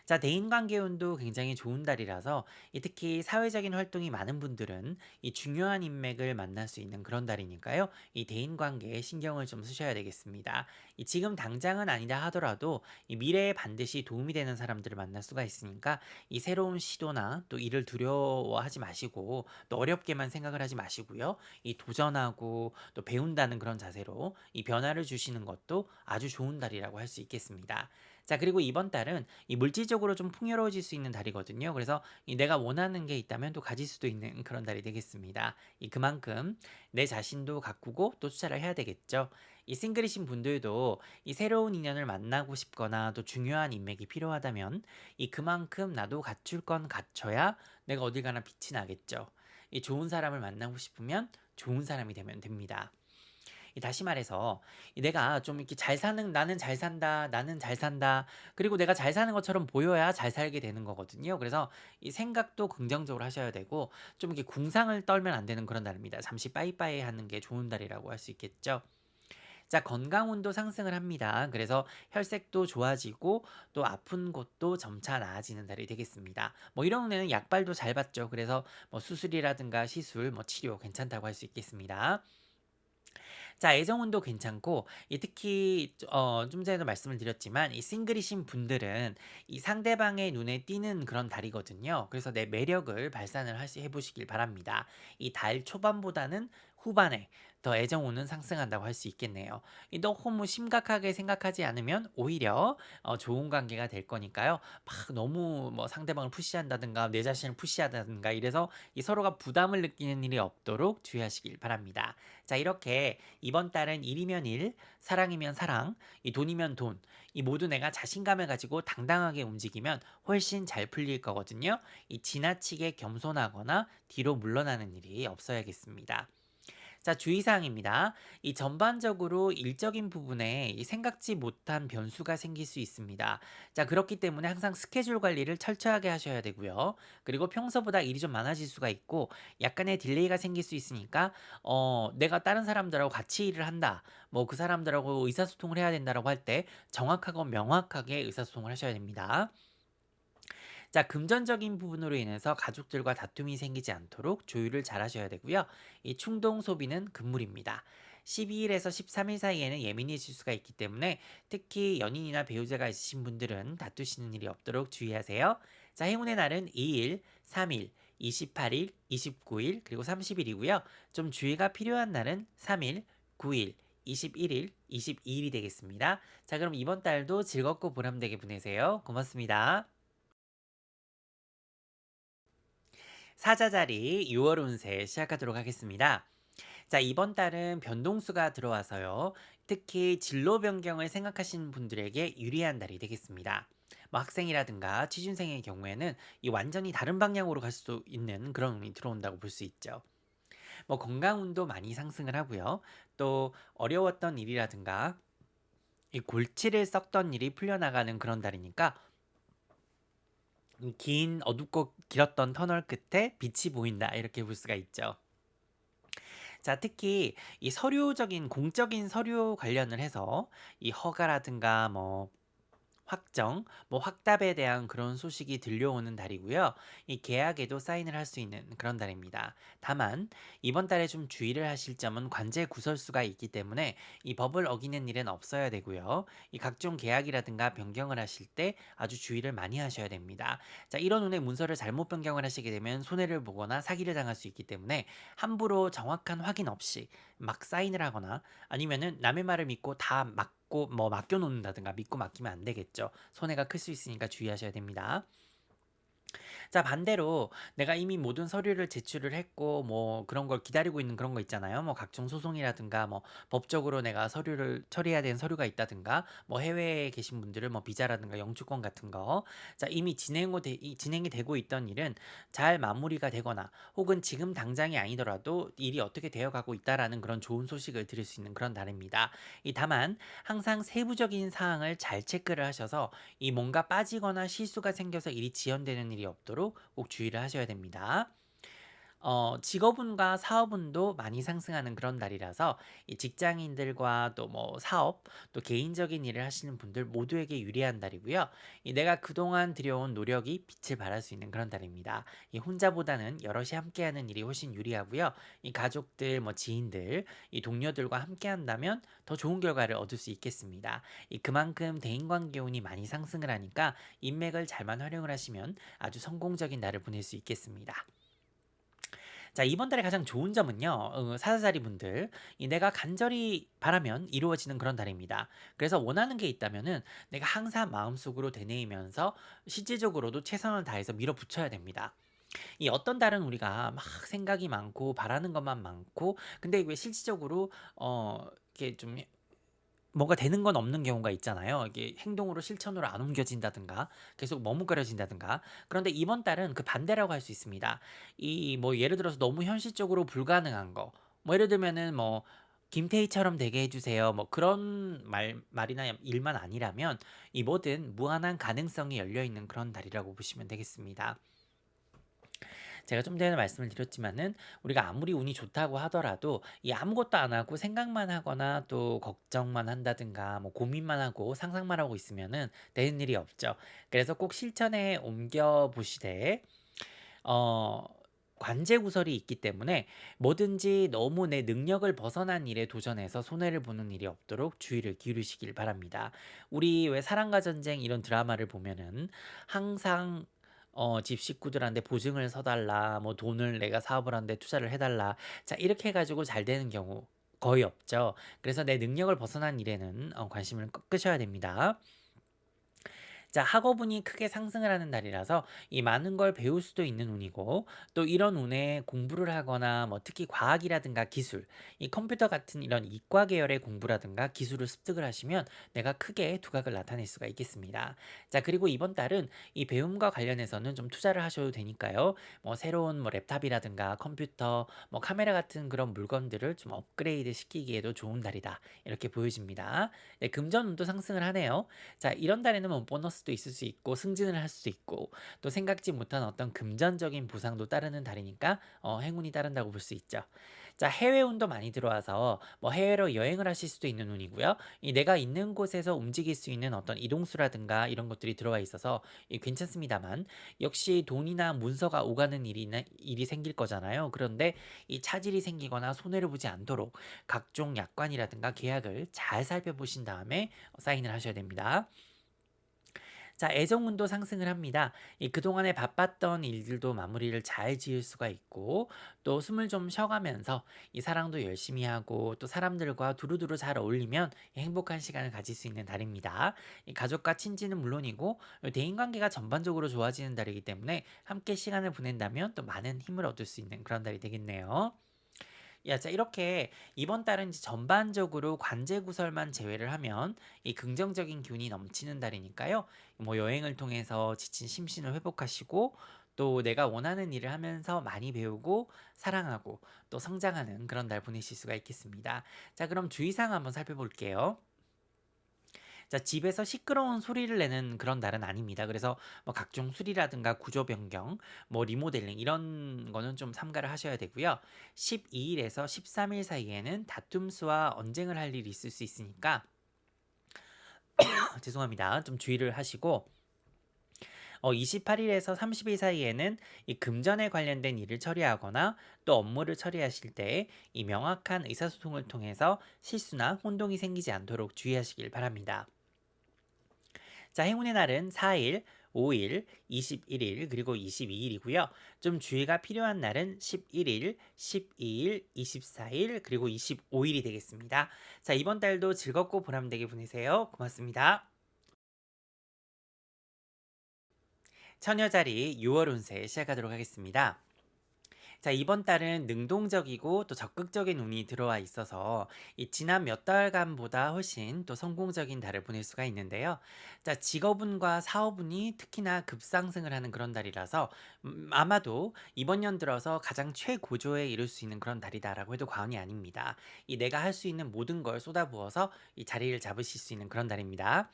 자, 대인관계운도 굉장히 좋은 달이라서 특히 사회적인 활동이 많은 분들은 이 중요한 인맥을 만날 수 있는 그런 달이니까요. 이 대인관계에 신경을 좀 쓰셔야 되겠습니다. 지금 당장은 아니다 하더라도 이 미래에 반드시 도움이 되는 사람들을 만날 수가 있으니까 이 새로운 시도나 또 일을 두려워하지 마시고 또 어렵게만 생각을 하지 마시고요. 이 도전하고 또 배운다는 그런 자세로 이 변화를 주시는 것도 아주 좋은 달이라고 할 수 있겠습니다. 자, 그리고 이번 달은 이 물질적으로 좀 풍요로워질 수 있는 달이거든요. 그래서 이 내가 원하는 게 있다면 또 가질 수도 있는 그런 달이 되겠습니다. 그만큼 내 자신도 가꾸고 또 투자를 해야 되겠죠. 싱글이신 분들도 이 새로운 인연을 만나고 싶거나 또 중요한 인맥이 필요하다면 그만큼 나도 갖출 건 갖춰야 내가 어딜 가나 빛이 나겠죠. 좋은 사람을 만나고 싶으면 좋은 사람이 되면 됩니다. 다시 말해서 내가 좀 이렇게 잘 사는 나는 잘 산다, 나는 잘 산다. 그리고 내가 잘 사는 것처럼 보여야 잘 살게 되는 거거든요. 그래서 이 생각도 긍정적으로 하셔야 되고 좀 이렇게 궁상을 떨면 안 되는 그런 달입니다. 잠시 빠이빠이 하는 게 좋은 달이라고 할 수 있겠죠. 자, 건강운도 상승을 합니다. 그래서 혈색도 좋아지고 또 아픈 곳도 점차 나아지는 달이 되겠습니다. 뭐 이런 데는 약발도 잘 받죠. 그래서 뭐 수술이라든가 시술, 뭐 치료 괜찮다고 할 수 있겠습니다. 자, 애정운도 괜찮고 특히 좀 전에도 말씀을 드렸지만 싱글이신 분들은 이 상대방의 눈에 띄는 그런 달이거든요. 그래서 내 매력을 발산을 해 보시길 바랍니다. 달 초반보다는 후반에 더 애정운은 상승한다고 할 수 있겠네요. 너무 심각하게 생각하지 않으면 오히려 좋은 관계가 될 거니까요. 막 너무 뭐 상대방을 푸시한다든가 내 자신을 푸시하다든가 이래서 서로가 부담을 느끼는 일이 없도록 주의하시길 바랍니다. 자, 이렇게 이번 달은 일이면 일, 사랑이면 사랑, 돈이면 돈, 모두 내가 자신감을 가지고 당당하게 움직이면 훨씬 잘 풀릴 거거든요. 지나치게 겸손하거나 뒤로 물러나는 일이 없어야겠습니다. 자, 주의사항입니다. 전반적으로 일적인 부분에 생각지 못한 변수가 생길 수 있습니다. 자, 그렇기 때문에 항상 스케줄 관리를 철저하게 하셔야 되고요. 그리고 평소보다 일이 좀 많아질 수가 있고 약간의 딜레이가 생길 수 있으니까 내가 다른 사람들하고 같이 일을 한다. 뭐 그 사람들하고 의사소통을 해야 된다라고 할 때 정확하고 명확하게 의사소통을 하셔야 됩니다. 자, 금전적인 부분으로 인해서 가족들과 다툼이 생기지 않도록 조율을 잘 하셔야 되고요. 충동 소비는 금물입니다. 12일에서 13일 사이에는 예민해질 수가 있기 때문에 특히 연인이나 배우자가 있으신 분들은 다투시는 일이 없도록 주의하세요. 자, 행운의 날은 2일, 3일, 28일, 29일, 그리고 30일이고요. 좀 주의가 필요한 날은 3일, 9일, 21일, 22일이 되겠습니다. 자, 그럼 이번 달도 즐겁고 보람되게 보내세요. 고맙습니다. 사자자리 6월 운세 시작하도록 하겠습니다. 자, 이번 달은 변동수가 들어와서요. 특히 진로 변경을 생각하시는 분들에게 유리한 달이 되겠습니다. 뭐 학생이라든가 취준생의 경우에는 이 완전히 다른 방향으로 갈 수도 있는 그런 운이 들어온다고 볼 수 있죠. 뭐 건강운도 많이 상승을 하고요. 또 어려웠던 일이라든가 이 골치를 썩던 일이 풀려나가는 그런 달이니까 긴 어둡고 길었던 터널 끝에 빛이 보인다 이렇게 볼 수가 있죠. 자, 특히 이 서류적인 공적인 서류 관련을 해서 이 허가라든가 뭐 확정, 뭐 확답에 대한 그런 소식이 들려오는 달이고요. 이 계약에도 사인을 할 수 있는 그런 달입니다. 다만 이번 달에 좀 주의를 하실 점은 관제 구설수가 있기 때문에 이 법을 어기는 일은 없어야 되고요. 이 각종 계약이라든가 변경을 하실 때 아주 주의를 많이 하셔야 됩니다. 자, 이런 운에 문서를 잘못 변경을 하시게 되면 손해를 보거나 사기를 당할 수 있기 때문에 함부로 정확한 확인 없이 막 사인을 하거나 아니면은 남의 말을 믿고 다 맞고 뭐 맡겨 놓는다든가 믿고 맡기면 안 되겠죠. 손해가 클 수 있으니까 주의하셔야 됩니다. 자, 반대로 내가 이미 모든 서류를 제출을 했고 뭐 그런 걸 기다리고 있는 그런 거 있잖아요. 뭐 각종 소송이라든가 뭐 법적으로 내가 서류를 처리해야 되는 서류가 있다든가 뭐 해외에 계신 분들은 뭐 비자라든가 영주권 같은 거. 자, 이미 진행이 되고 있던 일은 잘 마무리가 되거나 혹은 지금 당장이 아니더라도 일이 어떻게 되어 가고 있다라는 그런 좋은 소식을 들을 수 있는 그런 날입니다. 다만 항상 세부적인 사항을 잘 체크를 하셔서 이 뭔가 빠지거나 실수가 생겨서 일이 지연되는 일이 없도록 꼭 주의를 하셔야 됩니다. 직업운과 사업운도 많이 상승하는 그런 달이라서 이 직장인들과 또 뭐 사업, 또 개인적인 일을 하시는 분들 모두에게 유리한 달이고요. 내가 그동안 들여온 노력이 빛을 발할 수 있는 그런 달입니다. 이 혼자보다는 여럿이 함께하는 일이 훨씬 유리하고요. 이 가족들, 뭐 지인들, 이 동료들과 함께한다면 더 좋은 결과를 얻을 수 있겠습니다. 그만큼 대인관계 운이 많이 상승을 하니까 인맥을 잘만 활용을 하시면 아주 성공적인 날을 보낼 수 있겠습니다. 자, 이번 달에 가장 좋은 점은요, 사자자리 분들, 내가 간절히 바라면 이루어지는 그런 달입니다. 그래서 원하는 게 있다면은 내가 항상 마음속으로 되뇌이면서 실질적으로도 최선을 다해서 밀어붙여야 됩니다. 이 어떤 달은 우리가 막 생각이 많고 바라는 것만 많고, 근데 왜 실질적으로, 이게 좀 뭐가 되는 건 없는 경우가 있잖아요. 이게 행동으로 실천으로 안 옮겨진다든가 계속 머뭇거려진다든가. 그런데 이번 달은 그 반대라고 할 수 있습니다. 이 뭐 예를 들어서 너무 현실적으로 불가능한 거. 뭐 예를 들면은 뭐 김태희처럼 되게 해주세요. 뭐 그런 말이나 일만 아니라면 이 뭐든 무한한 가능성이 열려 있는 그런 달이라고 보시면 되겠습니다. 제가 좀 전에 말씀을 드렸지만은 우리가 아무리 운이 좋다고 하더라도 이 아무것도 안 하고 생각만 하거나 또 걱정만 한다든가 뭐 고민만 하고 상상만 하고 있으면은 되는 일이 없죠. 그래서 꼭 실천에 옮겨 보시되 어 관제구설이 있기 때문에 뭐든지 너무 내 능력을 벗어난 일에 도전해서 손해를 보는 일이 없도록 주의를 기울이시길 바랍니다. 우리 왜 사랑과 전쟁 이런 드라마를 보면은 항상 집 식구들한테 보증을 서달라, 뭐 돈을 내가 사업을 하는데 투자를 해달라. 자, 이렇게 해가지고 잘 되는 경우 거의 없죠. 그래서 내 능력을 벗어난 일에는 관심을 끄셔야 됩니다. 자, 학업운이 크게 상승을 하는 달이라서 이 많은 걸 배울 수도 있는 운이고 또 이런 운에 공부를 하거나 뭐 특히 과학이라든가 기술, 이 컴퓨터 같은 이런 이과 계열의 공부라든가 기술을 습득을 하시면 내가 크게 두각을 나타낼 수가 있겠습니다. 자, 그리고 이번 달은 이 배움과 관련해서는 좀 투자를 하셔도 되니까요. 뭐 새로운 뭐 랩탑이라든가 컴퓨터, 뭐 카메라 같은 그런 물건들을 좀 업그레이드 시키기에도 좋은 달이다. 이렇게 보여집니다. 네, 금전운도 상승을 하네요. 자, 이런 달에는 뭐 보너스도 있을 수 있고 승진을 할 수도 있고 또 생각지 못한 어떤 금전적인 보상도 따르는 달이니까 행운이 따른다고 볼 수 있죠. 자, 해외 운도 많이 들어와서 뭐 해외로 여행을 하실 수도 있는 운이고요. 이 내가 있는 곳에서 움직일 수 있는 어떤 이동수라든가 이런 것들이 들어와 있어서 괜찮습니다만 역시 돈이나 문서가 오가는 일이 생길 거잖아요. 그런데 이 차질이 생기거나 손해를 보지 않도록 각종 약관이라든가 계약을 잘 살펴보신 다음에 사인을 하셔야 됩니다. 자, 애정운도 상승을 합니다. 이 그동안에 바빴던 일들도 마무리를 잘 지을 수가 있고, 또 숨을 좀 쉬어가면서 이 사랑도 열심히 하고, 또 사람들과 두루두루 잘 어울리면 행복한 시간을 가질 수 있는 달입니다. 이 가족과 친지는 물론이고, 대인관계가 전반적으로 좋아지는 달이기 때문에 함께 시간을 보낸다면 또 많은 힘을 얻을 수 있는 그런 달이 되겠네요. 야, 자, 이렇게 이번 달은 이제 전반적으로 관제 구설만 제외를 하면 이 긍정적인 기운이 넘치는 달이니까요. 뭐 여행을 통해서 지친 심신을 회복하시고 또 내가 원하는 일을 하면서 많이 배우고 사랑하고 또 성장하는 그런 달 보내실 수가 있겠습니다. 자, 그럼 주의사항 한번 살펴볼게요. 자, 집에서 시끄러운 소리를 내는 그런 날은 아닙니다. 그래서 뭐 각종 수리라든가 구조 변경, 뭐 리모델링 이런 거는 좀 삼가를 하셔야 되고요. 12일에서 13일 사이에는 다툼 수와 언쟁을 할 일이 있을 수 있으니까 죄송합니다. 좀 주의를 하시고 28일에서 30일 사이에는 이 금전에 관련된 일을 처리하거나 또 업무를 처리하실 때 이 명확한 의사소통을 통해서 실수나 혼동이 생기지 않도록 주의하시길 바랍니다. 자, 행운의 날은 4일, 5일, 21일, 그리고 22일이고요. 좀 주의가 필요한 날은 11일, 12일, 24일, 그리고 25일이 되겠습니다. 자, 이번 달도 즐겁고 보람되게 보내세요. 고맙습니다. 처녀자리 6월 운세 시작하도록 하겠습니다. 자, 이번 달은 능동적이고 또 적극적인 운이 들어와 있어서 이 지난 몇 달간보다 훨씬 또 성공적인 달을 보낼 수가 있는데요. 자, 직업운과 사업운이 특히나 급상승을 하는 그런 달이라서 아마도 이번 년 들어서 가장 최고조에 이룰 수 있는 그런 달이다라고 해도 과언이 아닙니다. 이 내가 할 수 있는 모든 걸 쏟아부어서 이 자리를 잡으실 수 있는 그런 달입니다.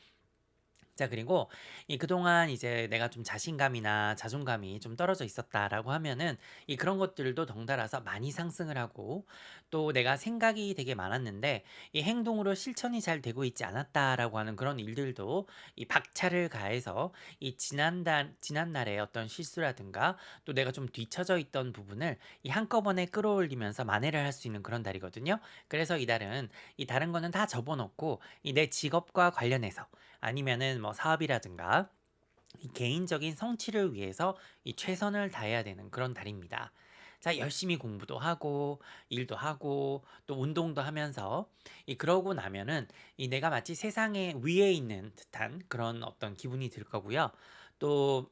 자, 그리고 이 그동안 이제 내가 좀 자신감이나 자존감이 좀 떨어져 있었다라고 하면은 이 그런 것들도 덩달아서 많이 상승을 하고 또 내가 생각이 되게 많았는데 이 행동으로 실천이 잘 되고 있지 않았다라고 하는 그런 일들도 이 박차를 가해서 이 지난날의 어떤 실수라든가 또 내가 좀 뒤처져 있던 부분을 이 한꺼번에 끌어올리면서 만회를 할 수 있는 그런 달이거든요. 그래서 이 달은 이 다른 거는 다 접어놓고 이 내 직업과 관련해서 아니면은 뭐 사업이라든가 이 개인적인 성취를 위해서 이 최선을 다해야 되는 그런 달입니다. 자, 열심히 공부도 하고 일도 하고 또 운동도 하면서 이 그러고 나면은 이 내가 마치 세상에 위에 있는 듯한 그런 어떤 기분이 들 거고요. 또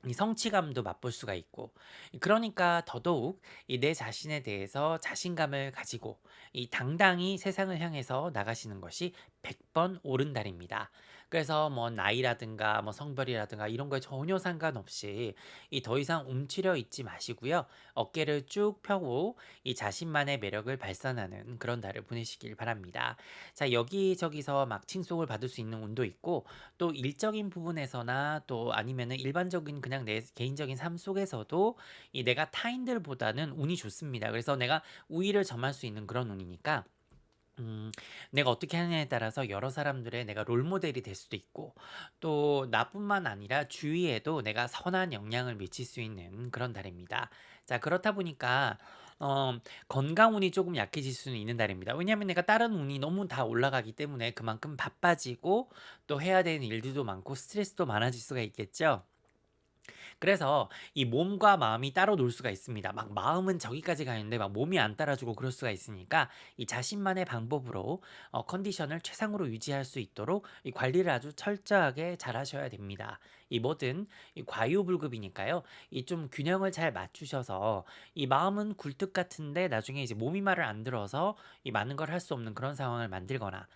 이 성취감도 맛볼 수가 있고 그러니까 더더욱 이 내 자신에 대해서 자신감을 가지고 이 당당히 세상을 향해서 나가시는 것이 100번 옳은 달입니다. 그래서 뭐 나이라든가 뭐 성별이라든가 이런 거에 전혀 상관없이 이 더 이상 움츠려 있지 마시고요. 어깨를 쭉 펴고 이 자신만의 매력을 발산하는 그런 달을 보내시길 바랍니다. 자, 여기저기서 막 칭송을 받을 수 있는 운도 있고 또 일적인 부분에서나 또 아니면은 일반적인 그냥 내 개인적인 삶 속에서도 이 내가 타인들보다는 운이 좋습니다. 그래서 내가 우위를 점할 수 있는 그런 운이니까 내가 어떻게 하느냐에 따라서 여러 사람들의 내가 롤모델이 될 수도 있고 또 나뿐만 아니라 주위에도 내가 선한 영향을 미칠 수 있는 그런 달입니다. 자, 그렇다 보니까 건강 운이 조금 약해질 수는 있는 달입니다. 왜냐하면 내가 다른 운이 너무 다 올라가기 때문에 그만큼 바빠지고 또 해야 되는 일들도 많고 스트레스도 많아질 수가 있겠죠. 그래서 이 몸과 마음이 따로 놀 수가 있습니다. 막 마음은 저기까지 가 있는데 막 몸이 안 따라주고 그럴 수가 있으니까 이 자신만의 방법으로 컨디션을 최상으로 유지할 수 있도록 이 관리를 아주 철저하게 잘 하셔야 됩니다. 이 뭐든 이 과유불급이니까요. 이 좀 균형을 잘 맞추셔서 이 마음은 굴뚝 같은데 나중에 이제 몸이 말을 안 들어서 이 많은 걸 할 수 없는 그런 상황을 만들거나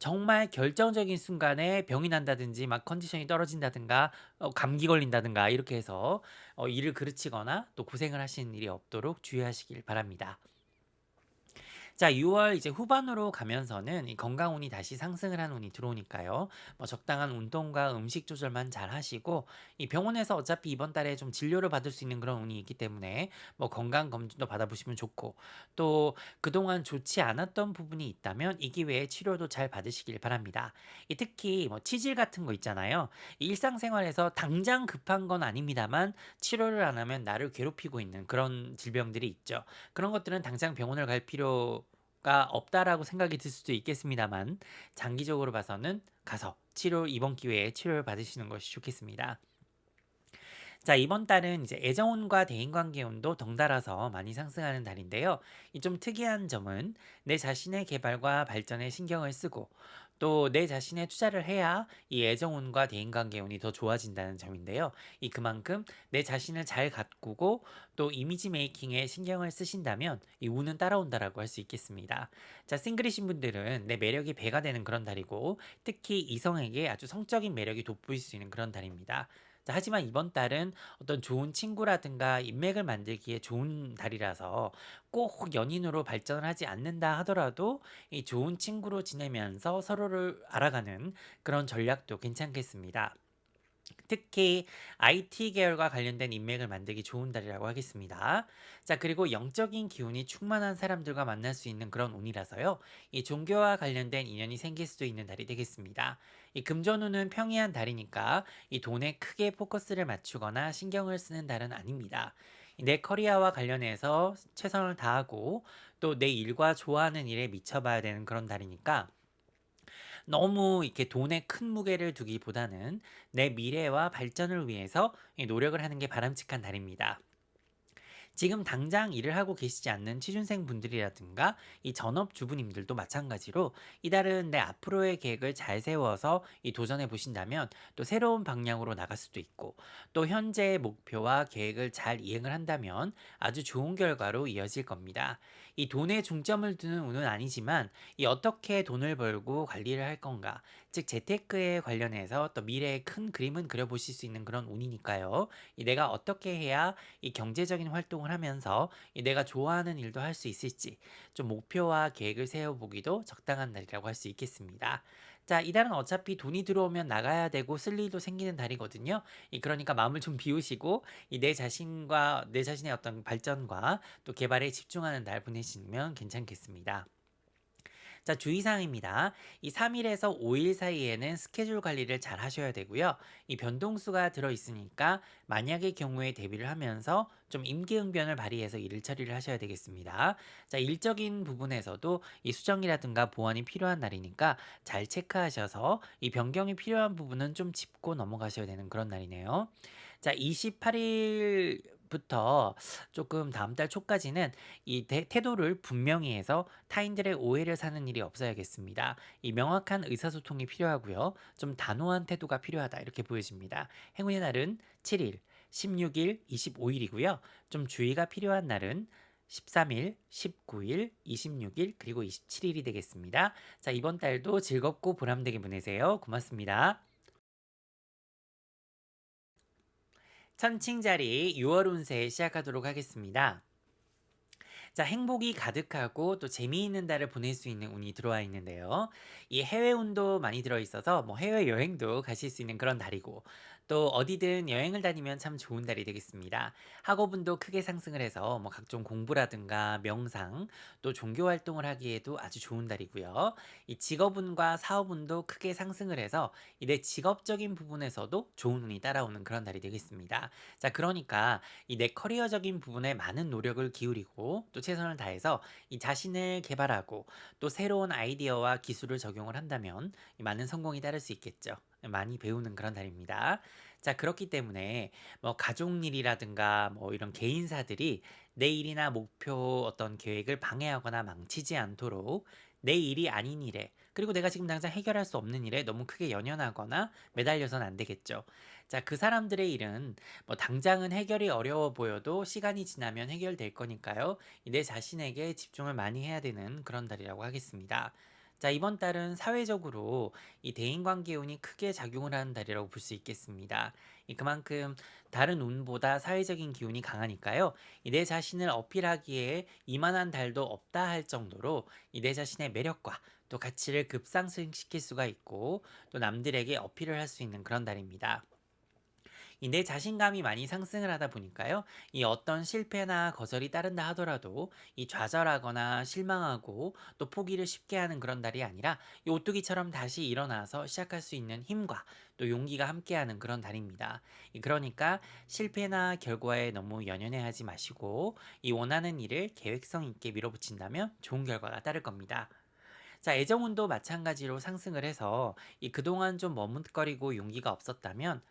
정말 결정적인 순간에 병이 난다든지 막 컨디션이 떨어진다든가 감기 걸린다든가 이렇게 해서 일을 그르치거나 또 고생을 하시는 일이 없도록 주의하시길 바랍니다. 자, 6월 이제 후반으로 가면서는 이 건강운이 다시 상승을 하는 운이 들어오니까요. 뭐 적당한 운동과 음식 조절만 잘 하시고 이 병원에서 어차피 이번 달에 좀 진료를 받을 수 있는 그런 운이 있기 때문에 뭐 건강 검진도 받아보시면 좋고 또 그동안 좋지 않았던 부분이 있다면 이 기회에 치료도 잘 받으시길 바랍니다. 이 특히 뭐 치질 같은 거 있잖아요. 이 일상생활에서 당장 급한 건 아닙니다만 치료를 안 하면 나를 괴롭히고 있는 그런 질병들이 있죠. 그런 것들은 당장 병원을 갈 필요가 없다라고 생각이 들 수도 있겠습니다만 장기적으로 봐서는 가서 이번 기회에 치료를 받으시는 것이 좋겠습니다. 자, 이번 달은 이제 애정운과 대인관계운도 덩달아서 많이 상승하는 달인데요. 이 좀 특이한 점은 내 자신의 개발과 발전에 신경을 쓰고 또 내 자신에 투자를 해야 이 애정운과 대인관계운이 더 좋아진다는 점인데요. 이 그만큼 내 자신을 잘 가꾸고 또 이미지 메이킹에 신경을 쓰신다면 이 운은 따라온다라고 할 수 있겠습니다. 자, 싱글이신 분들은 내 매력이 배가 되는 그런 달이고 특히 이성에게 아주 성적인 매력이 돋보일 수 있는 그런 달입니다. 자, 하지만 이번 달은 어떤 좋은 친구라든가 인맥을 만들기에 좋은 달이라서 꼭 연인으로 발전을 하지 않는다 하더라도 이 좋은 친구로 지내면서 서로를 알아가는 그런 전략도 괜찮겠습니다. 특히 IT 계열과 관련된 인맥을 만들기 좋은 달이라고 하겠습니다. 자, 그리고 영적인 기운이 충만한 사람들과 만날 수 있는 그런 운이라서요. 이 종교와 관련된 인연이 생길 수도 있는 달이 되겠습니다. 이 금전운은 평이한 달이니까 이 돈에 크게 포커스를 맞추거나 신경을 쓰는 달은 아닙니다. 내 커리어와 관련해서 최선을 다하고 또 내 일과 좋아하는 일에 미쳐봐야 되는 그런 달이니까 너무 이렇게 돈에 큰 무게를 두기보다는 내 미래와 발전을 위해서 이 노력을 하는 게 바람직한 달입니다. 지금 당장 일을 하고 계시지 않는 취준생 분들이라든가 이 전업주부님들도 마찬가지로 이달은 내 앞으로의 계획을 잘 세워서 이 도전해 보신다면 또 새로운 방향으로 나갈 수도 있고 또 현재의 목표와 계획을 잘 이행을 한다면 아주 좋은 결과로 이어질 겁니다. 이 돈에 중점을 두는 운은 아니지만 이 어떻게 돈을 벌고 관리를 할 건가, 즉 재테크에 관련해서 또 미래의 큰 그림은 그려보실 수 있는 그런 운이니까요. 이 내가 어떻게 해야 이 경제적인 활동을 하면서 이 내가 좋아하는 일도 할 수 있을지 좀 목표와 계획을 세워보기도 적당한 날이라고 할 수 있겠습니다. 자, 이달은 어차피 돈이 들어오면 나가야 되고 쓸 일도 생기는 달이거든요. 그러니까 마음을 좀 비우시고 이 내 자신과 내 자신의 어떤 발전과 또 개발에 집중하는 날 보내시면 괜찮겠습니다. 자, 주의사항입니다. 이 3일에서 5일 사이에는 스케줄 관리를 잘 하셔야 되고요. 이 변동수가 들어있으니까 만약의 경우에 대비를 하면서 좀 임기응변을 발휘해서 일을 처리를 하셔야 되겠습니다. 자, 일적인 부분에서도 이 수정이라든가 보완이 필요한 날이니까 잘 체크하셔서 이 변경이 필요한 부분은 좀 짚고 넘어가셔야 되는 그런 날이네요. 자, 28일부터 조금 다음 달 초까지는 이 태도를 분명히 해서 타인들의 오해를 사는 일이 없어야겠습니다. 이 명확한 의사소통이 필요하고요. 좀 단호한 태도가 필요하다 이렇게 보여집니다. 행운의 날은 7일, 16일, 25일이고요. 좀 주의가 필요한 날은 13일, 19일, 26일, 그리고 27일이 되겠습니다. 자, 이번 달도 즐겁고 보람되게 보내세요. 고맙습니다. 천칭자리 6월 운세 시작하도록 하겠습니다. 자, 행복이 가득하고 또 재미있는 달을 보낼 수 있는 운이 들어와 있는데요. 이 해외 운도 많이 들어 있어서 뭐 해외 여행도 가실 수 있는 그런 달이고 또 어디든 여행을 다니면 참 좋은 달이 되겠습니다. 학업운도 크게 상승을 해서 뭐 각종 공부라든가 명상 또 종교 활동을 하기에도 아주 좋은 달이고요. 이 직업운과 사업운도 크게 상승을 해서 이 내 직업적인 부분에서도 좋은 운이 따라오는 그런 달이 되겠습니다. 자, 그러니까 이 내 커리어적인 부분에 많은 노력을 기울이고 또 최선을 다해서 이 자신을 개발하고 또 새로운 아이디어와 기술을 적용을 한다면 이 많은 성공이 따를 수 있겠죠. 많이 배우는 그런 달입니다. 자, 그렇기 때문에 뭐 가족 일이라든가 뭐 이런 개인사들이 내 일이나 목표 어떤 계획을 방해하거나 망치지 않도록 내 일이 아닌 일에 그리고 내가 지금 당장 해결할 수 없는 일에 너무 크게 연연하거나 매달려서는 안 되겠죠. 자, 그 사람들의 일은 뭐 당장은 해결이 어려워 보여도 시간이 지나면 해결될 거니까요. 내 자신에게 집중을 많이 해야 되는 그런 달이라고 하겠습니다. 자, 이번 달은 사회적으로 이 대인관계 운이 크게 작용을 하는 달이라고 볼 수 있겠습니다. 그만큼 다른 운보다 사회적인 기운이 강하니까요. 내 자신을 어필하기에 이만한 달도 없다 할 정도로 내 자신의 매력과 또 가치를 급상승시킬 수가 있고 또 남들에게 어필을 할 수 있는 그런 달입니다. 내 자신감이 많이 상승을 하다 보니까요. 이 어떤 실패나 거절이 따른다 하더라도 이 좌절하거나 실망하고 또 포기를 쉽게 하는 그런 달이 아니라 이 오뚜기처럼 다시 일어나서 시작할 수 있는 힘과 또 용기가 함께하는 그런 달입니다. 그러니까 실패나 결과에 너무 연연해하지 마시고 이 원하는 일을 계획성 있게 밀어붙인다면 좋은 결과가 따를 겁니다. 자, 애정운도 마찬가지로 상승을 해서 이 그동안 좀 머뭇거리고 용기가 없었다면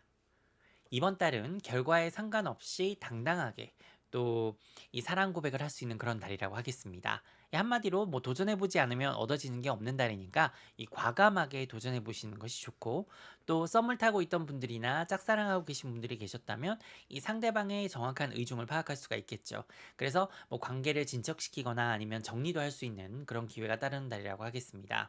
이번 달은 결과에 상관없이 당당하게 또 이 사랑 고백을 할 수 있는 그런 달이라고 하겠습니다. 한마디로 뭐 도전해보지 않으면 얻어지는 게 없는 달이니까 이 과감하게 도전해보시는 것이 좋고 또 썸을 타고 있던 분들이나 짝사랑하고 계신 분들이 계셨다면 이 상대방의 정확한 의중을 파악할 수가 있겠죠. 그래서 뭐 관계를 진척시키거나 아니면 정리도 할 수 있는 그런 기회가 따르는 달이라고 하겠습니다.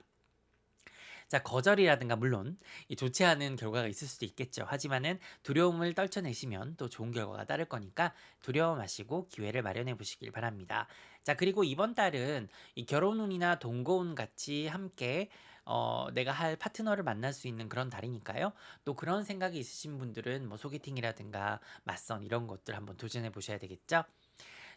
자, 거절이라든가 물론 이 좋지 않은 결과가 있을 수도 있겠죠. 하지만은 두려움을 떨쳐내시면 또 좋은 결과가 따를 거니까 두려워 마시고 기회를 마련해 보시길 바랍니다. 자, 그리고 이번 달은 이 결혼운이나 동거운 같이 함께 내가 할 파트너를 만날 수 있는 그런 달이니까요. 또 그런 생각이 있으신 분들은 뭐 소개팅이라든가 맞선 이런 것들 한번 도전해 보셔야 되겠죠.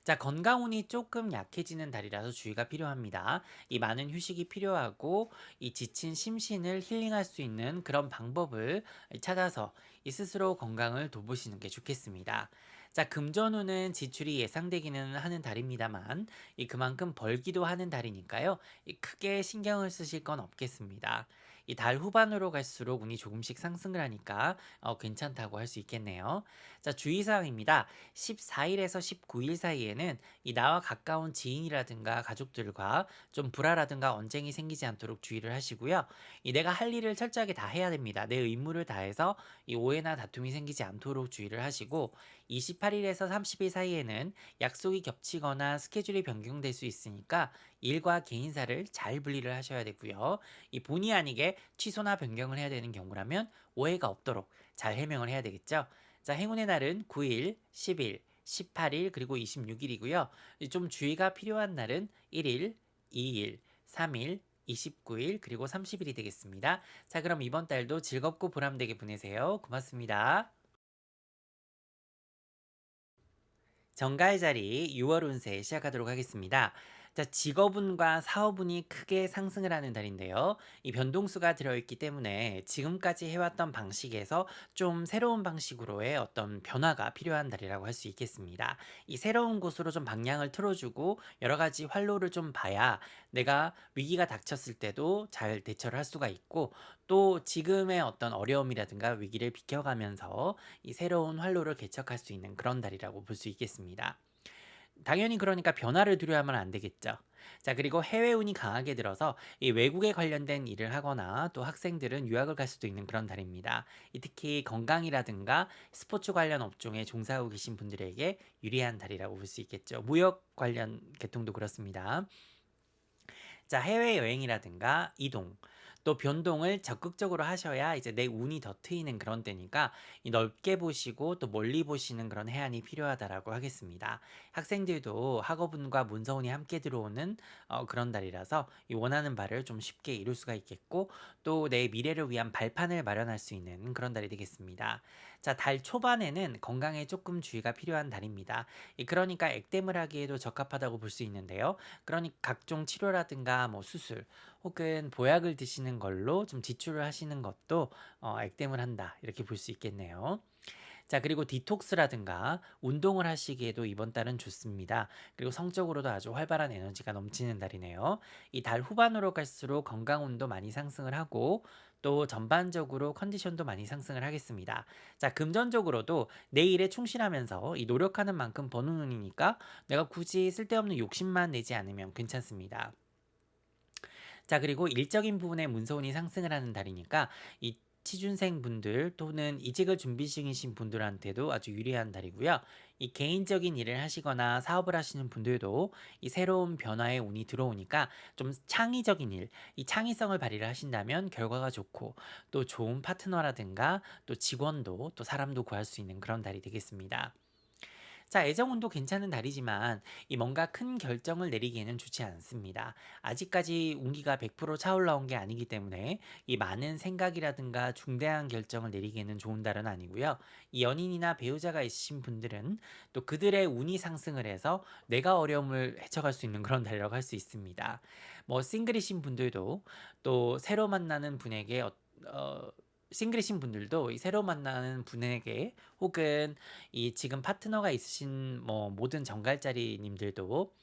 자, 건강운이 조금 약해지는 달이라서 주의가 필요합니다. 이 많은 휴식이 필요하고 이 지친 심신을 힐링할 수 있는 그런 방법을 찾아서 이 스스로 건강을 돌보시는 게 좋겠습니다. 자, 금전운은 지출이 예상되기는 하는 달입니다만 이 그만큼 벌기도 하는 달이니까요. 이 크게 신경을 쓰실 건 없겠습니다. 이 달 후반으로 갈수록 운이 조금씩 상승을 하니까 괜찮다고 할 수 있겠네요. 자, 주의사항입니다. 14일에서 19일 사이에는 이 나와 가까운 지인이라든가 가족들과 좀 불화라든가 언쟁이 생기지 않도록 주의를 하시고요. 이 내가 할 일을 철저하게 다 해야 됩니다. 내 의무를 다해서 이 오해나 다툼이 생기지 않도록 주의를 하시고 28일에서 30일 사이에는 약속이 겹치거나 스케줄이 변경될 수 있으니까 일과 개인사를 잘 분리를 하셔야 되고요. 이 본의 아니게 취소나 변경을 해야 되는 경우라면 오해가 없도록 잘 해명을 해야 되겠죠. 자, 행운의 날은 9일, 10일, 18일, 그리고 26일이고요. 좀 주의가 필요한 날은 1일, 2일, 3일, 29일, 그리고 30일이 되겠습니다. 자, 그럼 이번 달도 즐겁고 보람되게 보내세요. 고맙습니다. 정가의 자리 6월 운세 시작하도록 하겠습니다. 자, 직업운과 사업운이 크게 상승을 하는 달인데요. 이 변동수가 들어있기 때문에 지금까지 해왔던 방식에서 좀 새로운 방식으로의 어떤 변화가 필요한 달이라고 할 수 있겠습니다. 이 새로운 곳으로 좀 방향을 틀어주고 여러 가지 활로를 좀 봐야 내가 위기가 닥쳤을 때도 잘 대처를 할 수가 있고 또 지금의 어떤 어려움이라든가 위기를 비켜가면서 이 새로운 활로를 개척할 수 있는 그런 달이라고 볼 수 있겠습니다. 당연히 그러니까 변화를 두려워하면 안 되겠죠. 자, 그리고 해외 운이 강하게 들어서 이 외국에 관련된 일을 하거나 또 학생들은 유학을 갈 수도 있는 그런 달입니다. 특히 건강이라든가 스포츠 관련 업종에 종사하고 계신 분들에게 유리한 달이라고 볼 수 있겠죠. 무역 관련 계통도 그렇습니다. 자, 해외여행이라든가 이동, 또 변동을 적극적으로 하셔야 이제 내 운이 더 트이는 그런 때니까 이 넓게 보시고 또 멀리 보시는 그런 해안이 필요하다라고 하겠습니다. 학생들도 학업운과 문서운이 함께 들어오는 그런 달이라서 이 원하는 바를 좀 쉽게 이룰 수가 있겠고 또 내 미래를 위한 발판을 마련할 수 있는 그런 달이 되겠습니다. 자, 달 초반에는 건강에 조금 주의가 필요한 달입니다. 그러니까 액땜을 하기에도 적합하다고 볼 수 있는데요. 그러니 각종 치료라든가 뭐 수술 혹은 보약을 드시는 걸로 좀 지출을 하시는 것도 액땜을 한다 이렇게 볼 수 있겠네요. 자, 그리고 디톡스라든가 운동을 하시기에도 이번 달은 좋습니다. 그리고 성적으로도 아주 활발한 에너지가 넘치는 달이네요. 이 달 후반으로 갈수록 건강운도 많이 상승을 하고 또 전반적으로 컨디션도 많이 상승을 하겠습니다. 자, 금전적으로도 내 일에 충실하면서 이 노력하는 만큼 버는 운이니까 내가 굳이 쓸데없는 욕심만 내지 않으면 괜찮습니다. 자, 그리고 일적인 부분에 문서운이 상승을 하는 달이니까 이 취준생 분들 또는 이직을 준비 중이신 분들한테도 아주 유리한 달이고요. 이 개인적인 일을 하시거나 사업을 하시는 분들도 이 새로운 변화의 운이 들어오니까 좀 창의적인 일, 이 창의성을 발휘를 하신다면 결과가 좋고 또 좋은 파트너라든가 또 직원도 또 사람도 구할 수 있는 그런 달이 되겠습니다. 자, 애정운도 괜찮은 달이지만 이 뭔가 큰 결정을 내리기에는 좋지 않습니다. 아직까지 운기가 100% 차올라온 게 아니기 때문에 이 많은 생각이라든가 중대한 결정을 내리기에는 좋은 달은 아니고요. 이 연인이나 배우자가 있으신 분들은 또 그들의 운이 상승을 해서 내가 어려움을 헤쳐갈 수 있는 그런 달이라고 할 수 있습니다. 뭐 싱글이신 분들도 또 새로 만나는 분에게 어, 싱글이신 분들도 이 새로 만나는 분에게 혹은 이 지금 파트너가 있으신 뭐 모든 정갈자리님들도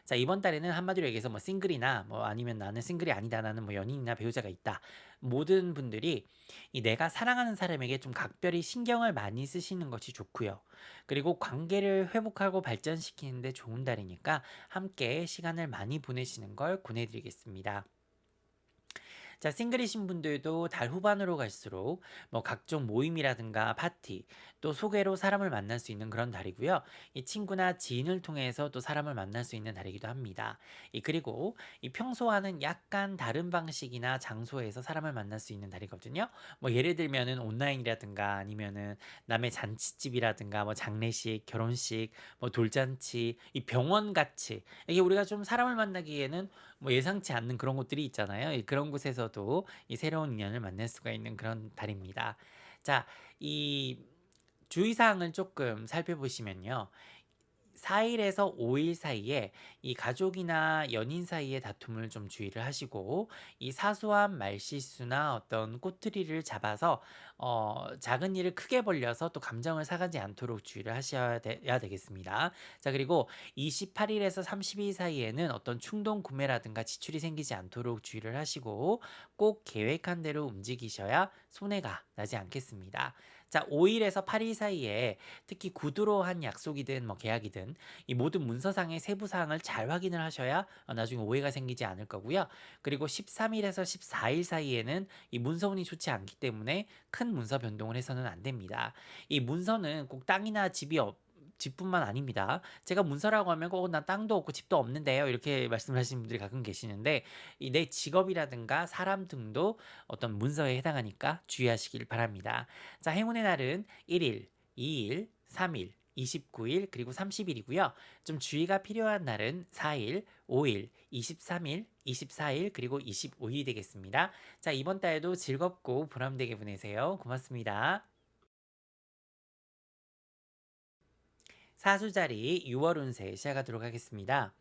자, 이번 달에는 한마디로 얘기해서 뭐 싱글이나 뭐 아니면 나는 싱글이 아니다, 나는 뭐 연인이나 배우자가 있다, 모든 분들이 이 내가 사랑하는 사람에게 좀 각별히 신경을 많이 쓰시는 것이 좋고요. 그리고 관계를 회복하고 발전시키는데 좋은 달이니까 함께 시간을 많이 보내시는 걸 권해드리겠습니다. 자, 싱글이신 분들도 달 후반으로 갈수록 뭐 각종 모임이라든가 파티, 또 소개로 사람을 만날 수 있는 그런 달이고요. 이 친구나 지인을 통해서 또 사람을 만날 수 있는 달이기도 합니다. 그리고 이 평소와는 약간 다른 방식이나 장소에서 사람을 만날 수 있는 달이거든요. 뭐 예를 들면은 온라인이라든가 아니면은 남의 잔치집이라든가 뭐 장례식, 결혼식, 뭐 돌잔치, 이 병원 같이 이게 우리가 좀 사람을 만나기에는 뭐 예상치 않는 그런 곳들이 있잖아요. 그런 곳에서도 이 새로운 인연을 만날 수가 있는 그런 달입니다. 자, 이 주의사항을 조금 살펴보시면요. 4일에서 5일 사이에 이 가족이나 연인 사이의 다툼을 좀 주의를 하시고 이 사소한 말실수나 어떤 꼬투리를 잡아서 작은 일을 크게 벌려서 또 감정을 상하지 않도록 주의를 하셔야 되겠습니다. 자, 그리고 28일에서 30일 사이에는 어떤 충동 구매라든가 지출이 생기지 않도록 주의를 하시고 꼭 계획한 대로 움직이셔야 손해가 나지 않겠습니다. 자, 5일에서 8일 사이에 특히 구두로 한 약속이든 뭐 계약이든 이 모든 문서상의 세부 사항을 잘 확인을 하셔야 나중에 오해가 생기지 않을 거고요. 그리고 13일에서 14일 사이에는 이 문서운이 좋지 않기 때문에 큰 문서 변동을 해서는 안 됩니다. 이 문서는 꼭 땅이나 집뿐만 아닙니다. 제가 문서라고 하면 난 땅도 없고 집도 없는데요, 이렇게 말씀을 하시는 분들이 가끔 계시는데 이 내 직업이라든가 사람 등도 어떤 문서에 해당하니까 주의하시길 바랍니다. 자, 행운의 날은 1일, 2일, 3일, 29일, 그리고 30일이고요. 좀 주의가 필요한 날은 4일, 5일, 23일, 24일, 그리고 25일이 되겠습니다. 자, 이번 달도 즐겁고 보람되게 보내세요. 고맙습니다. 사수자리 6월 운세 시작하도록 하겠습니다.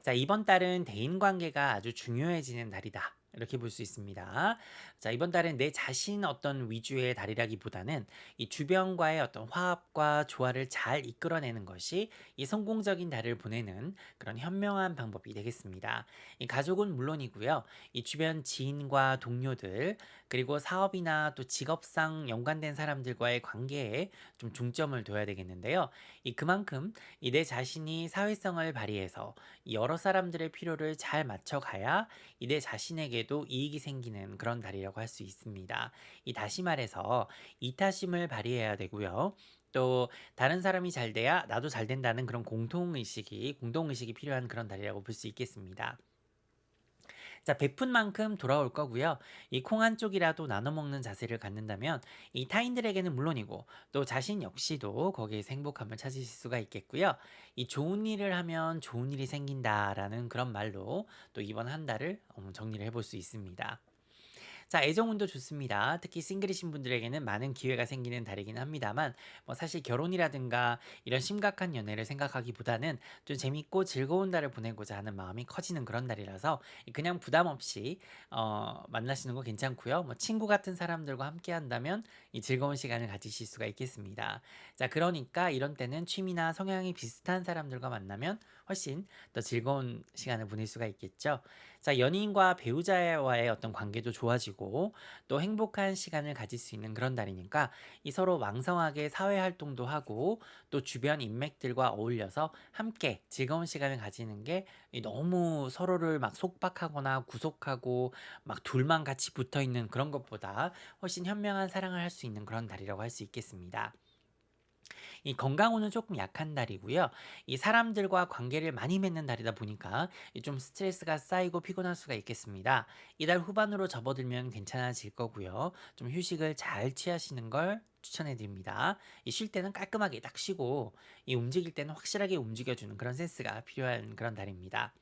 자, 이번 달은 대인 관계가 아주 중요해지는 달이다, 이렇게 볼 수 있습니다. 자, 이번 달은 내 자신 어떤 위주의 달이라기보다는 이 주변과의 어떤 화합과 조화를 잘 이끌어내는 것이 이 성공적인 달을 보내는 그런 현명한 방법이 되겠습니다. 이 가족은 물론이고요. 이 주변 지인과 동료들, 그리고 사업이나 또 직업상 연관된 사람들과의 관계에 좀 중점을 둬야 되겠는데요. 그만큼 이 내 자신이 사회성을 발휘해서 여러 사람들의 필요를 잘 맞춰가야 이 내 자신에게도 이익이 생기는 그런 달이라고 할 수 있습니다. 다시 말해서 이타심을 발휘해야 되고요. 또 다른 사람이 잘 돼야 나도 잘 된다는 그런 공동의식이 필요한 그런 달이라고 볼 수 있겠습니다. 자, 베푼 만큼 돌아올 거고요. 이 콩 한 쪽이라도 나눠 먹는 자세를 갖는다면 이 타인들에게는 물론이고 또 자신 역시도 거기에서 행복함을 찾으실 수가 있겠고요. 이 좋은 일을 하면 좋은 일이 생긴다라는 그런 말로 또 이번 한 달을 정리를 해볼 수 있습니다. 자, 애정운도 좋습니다. 특히 싱글이신 분들에게는 많은 기회가 생기는 달이긴 합니다만 뭐 사실 결혼이라든가 이런 심각한 연애를 생각하기보다는 좀 재밌고 즐거운 달을 보내고자 하는 마음이 커지는 그런 달이라서 그냥 부담 없이 만나시는 거 괜찮고요. 뭐 친구 같은 사람들과 함께 한다면 이 즐거운 시간을 가지실 수가 있겠습니다. 자, 그러니까 이런 때는 취미나 성향이 비슷한 사람들과 만나면 훨씬 더 즐거운 시간을 보낼 수가 있겠죠. 자, 연인과 배우자와의 어떤 관계도 좋아지고 또 행복한 시간을 가질 수 있는 그런 달이니까 이 서로 왕성하게 사회 활동도 하고 또 주변 인맥들과 어울려서 함께 즐거운 시간을 가지는 게 이 너무 서로를 막 속박하거나 구속하고 막 둘만 같이 붙어 있는 그런 것보다 훨씬 현명한 사랑을 할 수 있는 그런 달이라고 할 수 있겠습니다. 이 건강운은 조금 약한 달이고요. 이 사람들과 관계를 많이 맺는 달이다 보니까 이좀 스트레스가 쌓이고 피곤할 수가 있겠습니다. 이달 후반으로 접어들면 괜찮아질 거고요. 좀 휴식을 잘 취하시는 걸 추천해 드립니다. 이 쉴 때는 깔끔하게 딱 쉬고 이 움직일 때는 확실하게 움직여주는 그런 센스가 필요한 그런 달입니다.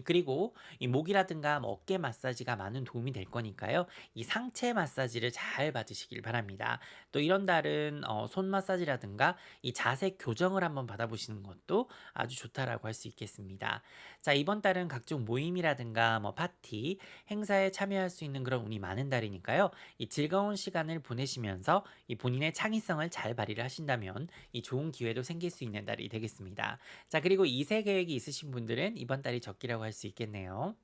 그리고 이 목이라든가 뭐 어깨 마사지가 많은 도움이 될 거니까요. 이 상체 마사지를 잘 받으시길 바랍니다. 또 이런 달은 손 마사지라든가 이 자세 교정을 한번 받아보시는 것도 아주 좋다라고 할 수 있겠습니다. 자, 이번 달은 각종 모임이라든가 뭐 파티, 행사에 참여할 수 있는 그런 운이 많은 달이니까요. 이 즐거운 시간을 보내시면서 이 본인의 창의성을 잘 발휘를 하신다면 이 좋은 기회도 생길 수 있는 달이 되겠습니다. 자, 그리고 2세 계획이 있으신 분들은 이번 달이 적기라고 할 수 있겠네요.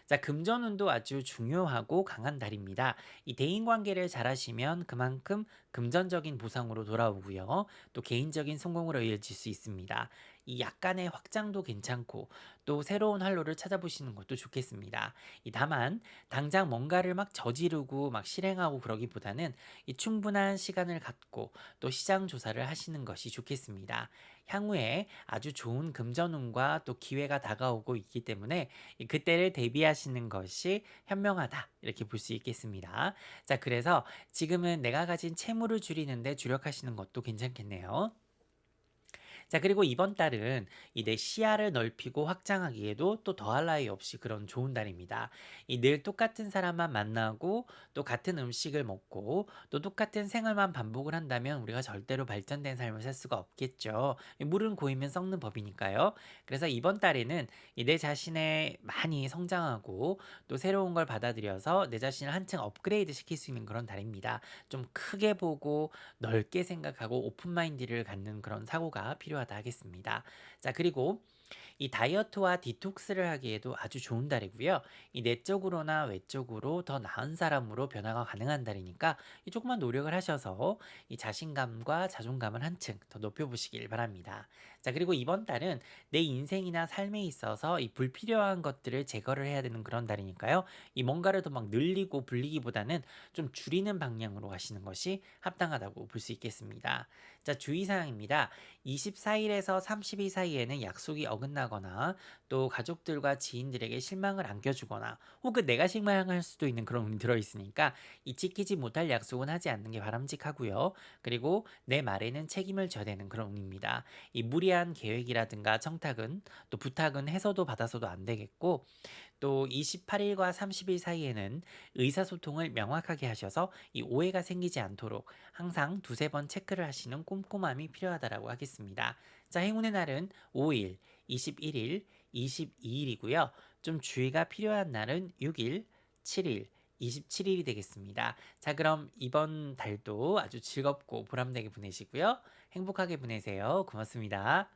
자, 금전운도 아주 중요하고 강한 달입니다. 이 대인 관계를 잘하시면 그만큼 금전적인 보상으로 돌아오고요. 또 개인적인 성공으로 이어질 수 있습니다. 이 약간의 확장도 괜찮고 또 새로운 활로를 찾아보시는 것도 좋겠습니다. 다만 당장 뭔가를 막 저지르고 막 실행하고 그러기보다는 이 충분한 시간을 갖고 또 시장 조사를 하시는 것이 좋겠습니다. 향후에 아주 좋은 금전운과 또 기회가 다가오고 있기 때문에 그때를 대비하시는 것이 현명하다. 이렇게 볼 수 있겠습니다. 자, 그래서 지금은 내가 가진 채무를 줄이는데 주력하시는 것도 괜찮겠네요. 자, 그리고 이번 달은 이 내 시야를 넓히고 확장하기에도 또 더할 나위 없이 그런 좋은 달입니다. 이 늘 똑같은 사람만 만나고 또 같은 음식을 먹고 또 똑같은 생활만 반복을 한다면 우리가 절대로 발전된 삶을 살 수가 없겠죠. 이 물은 고이면 썩는 법이니까요. 그래서 이번 달에는 이 내 자신에 많이 성장하고 또 새로운 걸 받아들여서 내 자신을 한층 업그레이드 시킬 수 있는 그런 달입니다. 좀 크게 보고 넓게 생각하고 오픈 마인드를 갖는 그런 사고가 필요하다 하겠습니다. 자, 그리고 이 다이어트와 디톡스를 하기에도 아주 좋은 달이고요. 이 내적으로나 외적으로 더 나은 사람으로 변화가 가능한 달이니까 이 조금만 노력을 하셔서 이 자신감과 자존감을 한층 더 높여보시길 바랍니다. 자, 그리고 이번 달은 내 인생이나 삶에 있어서 이 불필요한 것들을 제거를 해야 되는 그런 달이니까요. 이 뭔가를 더 막 늘리고 불리기보다는 좀 줄이는 방향으로 가시는 것이 합당하다고 볼 수 있겠습니다. 자, 주의사항입니다. 24일에서 30일 사이에는 약속이 어긋나거나 또 가족들과 지인들에게 실망을 안겨주거나 혹은 내가 실망할 수도 있는 그런 운이 들어있으니까 이 지키지 못할 약속은 하지 않는 게 바람직하고요. 그리고 내 말에는 책임을 져야 되는 그런 운입니다. 이 무리한 계획이라든가 청탁은 또 부탁은 해서도 받아서도 안 되겠고 또 28일과 30일 사이에는 의사소통을 명확하게 하셔서 이 오해가 생기지 않도록 항상 두세 번 체크를 하시는 꼼꼼함이 필요하다라고 하겠습니다. 자, 행운의 날은 5일, 21일, 22일이고요. 좀 주의가 필요한 날은 6일, 7일, 27일이 되겠습니다. 자, 그럼 이번 달도 아주 즐겁고 보람되게 보내시고요. 행복하게 보내세요. 고맙습니다.